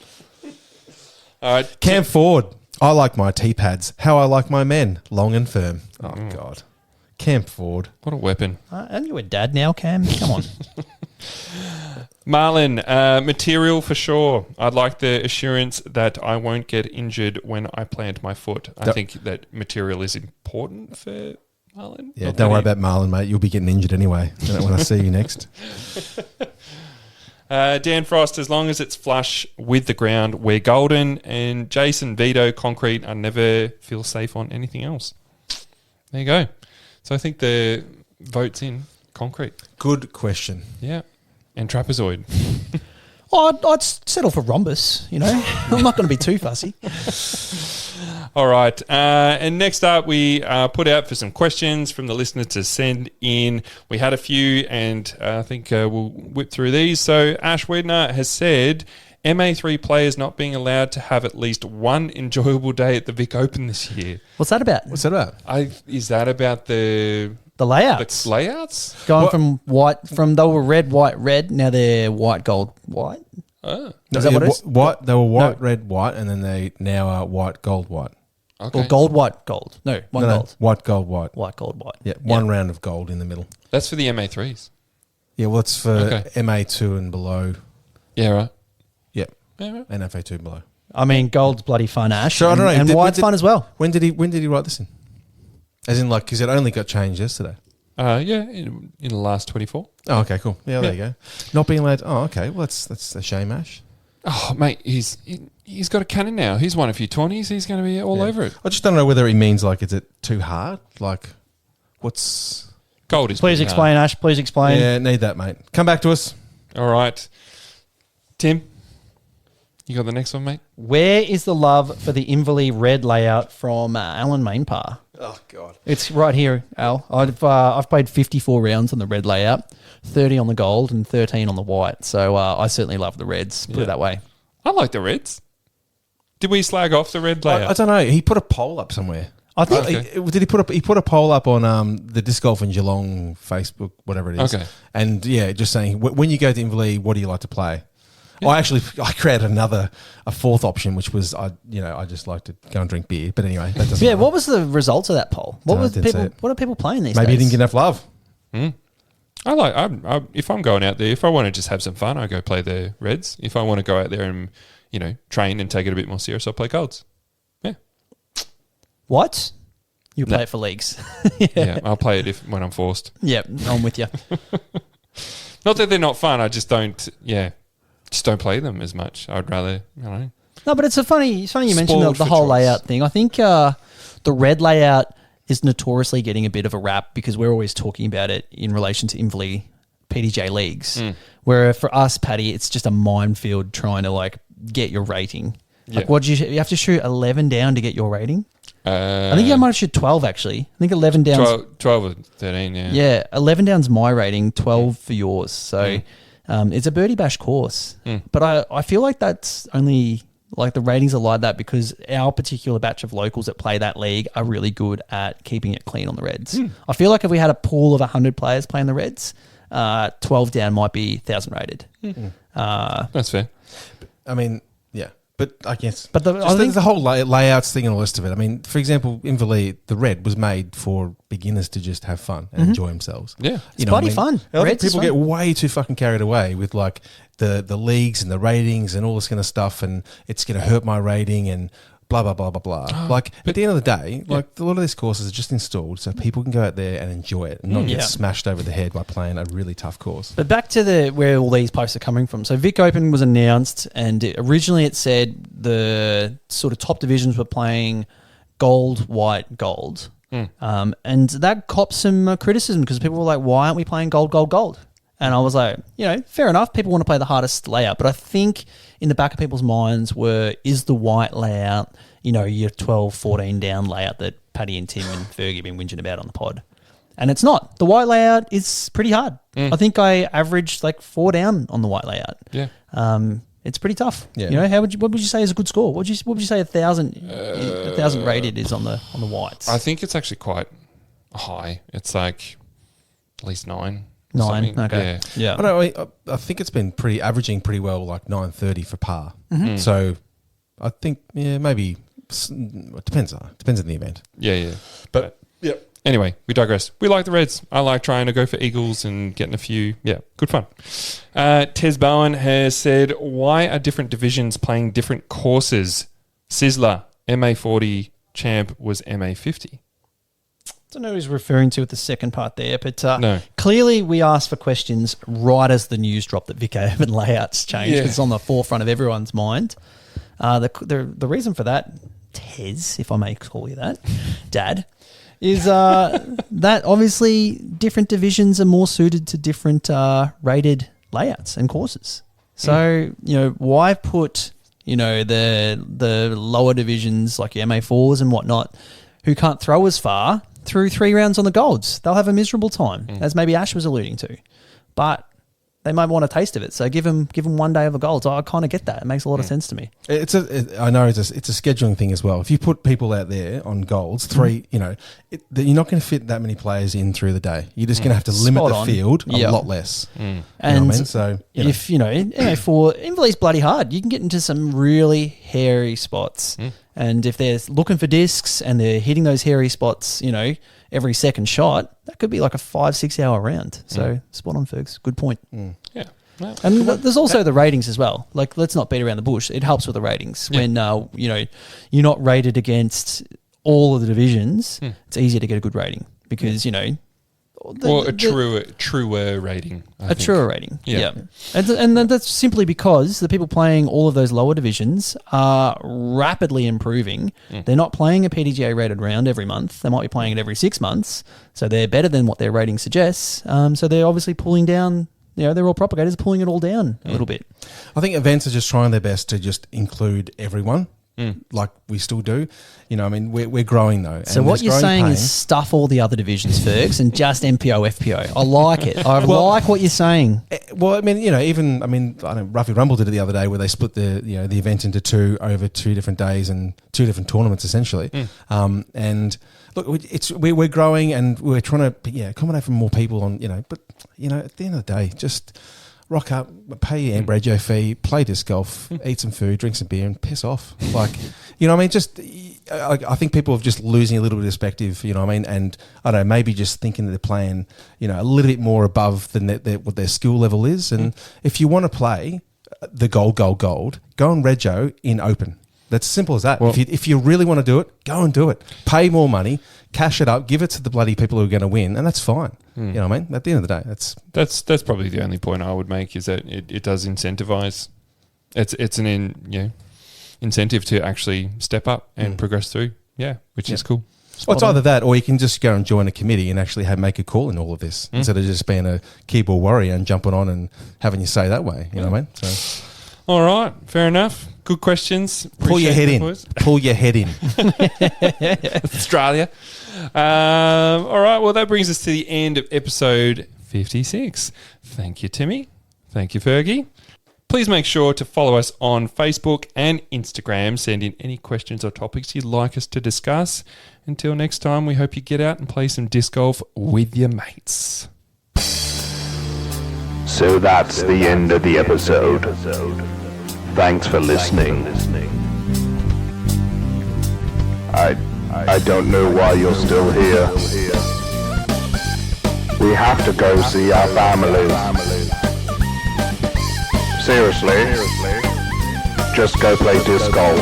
All right.
Cam Ford. I like my T-pads. How I like my men. Long and firm. Oh, God. Cam Ford.
What a weapon.
Aren't you a dad now, Cam? Come on.
Marlon, material for sure. I'd like the assurance that I won't get injured when I plant my foot. I think that material is important for Marlon.
Yeah, don't worry about Marlon, mate. You'll be getting injured anyway when I see you next.
Dan Frost, as long as it's flush with the ground, we're golden. And Jason Vito, concrete. I never feel safe on anything else. There you go. So I think the vote's in concrete.
Good question.
Yeah. And trapezoid.
I'd settle for rhombus, you know. I'm not going to be too fussy.
All right. And next up, we put out for some questions from the listeners to send in. We had a few, and I think we'll whip through these. So Ash Wedner has said, MA3 players not being allowed to have at least one enjoyable day at the Vic Open this year.
What's that about?
What's that about?
Is that about the
layouts.
The layouts?
Going from white, they were red, white, red. Now they're white, gold, white.
Oh.
Is that what it is?
White. They were white, red, white, and then they now are white, gold, white.
Okay.
Or gold, white, gold. No, gold.
White, gold, white.
White, gold, white.
Yeah, one round of gold in the middle.
That's for the MA3s.
Yeah, well, it's for MA2 and below.
Yeah, right.
Yep.
Yeah, right.
And FA2 and below.
I mean, gold's bloody fun, Ash.
So I don't know.
And white's fun as well.
When did he write this in? As in, because it only got changed yesterday.
Yeah, in the last 24.
Oh, okay, cool. Yeah, there you go. Not being allowed. Oh, okay. Well, that's a shame, Ash.
Oh, mate, he's got a cannon now. He's won a few tourneys. He's going to be all over it.
I just don't know whether he means is it too hard? What's
gold is?
Please explain,
hard.
Ash. Please explain.
Yeah, need that, mate. Come back to us.
All right, Tim, you got the next one, mate.
Where is the love for the Inverleigh red layout from Alan Mainpar?
Oh God,
it's right here, Al. I've played 54 rounds on the red layout, 30 on the gold and 13 on the white. So I certainly love the reds. Put it that way.
I like the reds. Did we slag off the red layout?
I don't know. He put a poll up somewhere.
I think
did he put a poll up on the Disc Golf in Geelong Facebook, whatever it is.
Okay.
And yeah, just saying when you go to Inverleigh, what do you like to play? Yeah. I created a fourth option, which was I just like to go and drink beer. But anyway, that doesn't matter.
What was the results of that poll? What are people playing these days?
Maybe he didn't get enough love.
I if I'm going out there, if I want to just have some fun, I go play the reds. If I want to go out there and train and take it a bit more serious, I'll play golds. Yeah.
What? You play it for leagues?
Yeah, I'll play it when I'm forced.
Yeah, I'm with you.
Not that they're not fun. I just don't. Yeah. Just don't play them as much. I'd rather, I don't know.
No, but it's funny you mentioned the whole
choice.
layout thing. I think the red layout is notoriously getting a bit of a rap because we're always talking about it in relation to Inverleigh PDJ leagues. Where for us, Paddy, it's just a minefield trying to get your rating.
Yeah.
What do you have to shoot 11 down to get your rating?
I
think you might shoot 12 actually. I think 11 down.
12 or 13, yeah.
Yeah, 11 down's my rating, 12 for yours. So it's a birdie bash course. But I feel like that's only the ratings are like that because our particular batch of locals that play that league are really good at keeping it clean on the reds. I feel like if we had a pool of 100 players playing the reds, 12 down might be 1,000 rated.
That's fair.
I mean, yeah. But I guess.
But
I think the whole layouts thing and all the rest of it. I mean, for example, Inverleigh, the red was made for beginners to just have fun and enjoy themselves.
Yeah.
It's bloody fun.
I think people get way too fucking carried away with the leagues and the ratings and all this kind of stuff and it's going to hurt my rating and blah, blah, blah, blah, blah. At the end of the day, a lot of these courses are just installed so people can go out there and enjoy it and not get smashed over the head by playing a really tough course.
But back to where all these posts are coming from. So Vic Open was announced and originally it said the sort of top divisions were playing gold, white, gold. And that copped some criticism because people were like, why aren't we playing gold, gold, gold? And I was like, fair enough. People want to play the hardest layout. But I think in the back of people's minds is the white layout, your 12, 14 down layout that Paddy and Tim and Fergie have been whinging about on the pod. And it's not. The white layout is pretty hard. I think I averaged 4 down on the white layout.
Yeah.
it's pretty tough.
Yeah.
You know, what would you say is a good score? What would you say 1,000 rated is on the whites?
I think it's actually quite high. It's like at least 9.
9.
something.
Okay. Yeah.
I don't know. I think it's been averaging pretty well, like 9.30 for par. So I think maybe it depends on the event.
Yeah.
But yeah.
Anyway, we digress. We like the Reds. I like trying to go for Eagles and getting a few. Yeah, good fun. Tez Bowen has said, why are different divisions playing different courses? Sizzler, MA40, Champ was MA50.
I don't know who he's referring to with the second part there, but
No.
Clearly we asked for questions right as the news dropped that Vic Urban layouts changed.
Yeah.
It's on the forefront of everyone's mind. The reason for that, Tez, if I may call you that, Dad, is that obviously different divisions are more suited to different rated layouts and courses. So, why put, the lower divisions like your MA4s and whatnot who can't throw as far through 3 rounds on the golds? They'll have a miserable time, as maybe Ash was alluding to. But they might want a taste of it. So give them 1 day of a golds. I kind of get that. It makes a lot of sense to me.
I know it's a scheduling thing as well. If you put people out there on golds, 3, you're not going to fit that many players in through the day. You're just going to have to limit
Spot
the
on.
field a
Yep.
lot less.
And
You know what I mean? So,
if, MA4, Inverleith's bloody hard. You can get into some really hairy spots. And if they're looking for discs and they're hitting those hairy spots, every second shot, that could be like a 5-6 hour round. So spot on, Fergs. Good point.
Yeah. Well,
And there's also the ratings as well. Like, let's not beat around the bush. It helps with the ratings. When, you're not rated against all of the divisions, it's easier to get a good rating because,
or a truer rating. I think.
truer rating.
Yeah.
And that's simply because the people playing all of those lower divisions are rapidly improving. They're not playing a PDGA rated round every month. They might be playing it every 6 months. So they're better than what their rating suggests. So they're obviously pulling down, they're all propagators pulling it all down a little bit.
I think events are just trying their best to just include everyone, like we still do. We're growing though.
So
and
what
there's
you're
growing
saying
pain.
is stuff all the other divisions, Fergs, and just MPO, FPO. I like it. I like what you're saying.
Well, I know Ruffy Rumble did it the other day where they split the event into 2 over 2 different days and 2 different tournaments essentially. And look, we're growing and we're trying to accommodate for more people on but at the end of the day, just rock up, pay your rego fee, play disc golf, eat some food, drink some beer, and piss off. Just I think people are just losing a little bit of perspective. And I don't know, maybe just thinking that they're playing, a little bit more above than what their skill level is. And if you want to play the gold, go on rego in open. That's as simple as that.
Well,
if you really want to do it, go and do it. Pay more money, cash it up, give it to the bloody people who are going to win, and that's fine. You know what I mean? At the end of the day,
That's probably the only point I would make is that it does incentivize. It's an incentive to actually step up and progress through. Yeah, which is cool.
Well, it's either that or you can just go and join a committee and actually make a call in all of this instead of just being a keyboard warrior and jumping on and having your say that way. You know what I mean? So.
All right, fair enough. Good questions.
Pull your head
Appreciate
in.
them, boys.
Pull your head in.
Australia. All right, well, that brings us to the end of episode 56. Thank you, Timmy. Thank you, Fergie. Please make sure to follow us on Facebook and Instagram. Send in any questions or topics you'd like us to discuss. Until next time, we hope you get out and play some disc golf with your mates.
So that's the end of the episode. Thanks for listening. I don't know why you're still here. We have to go see our families. Seriously, just go play disc golf.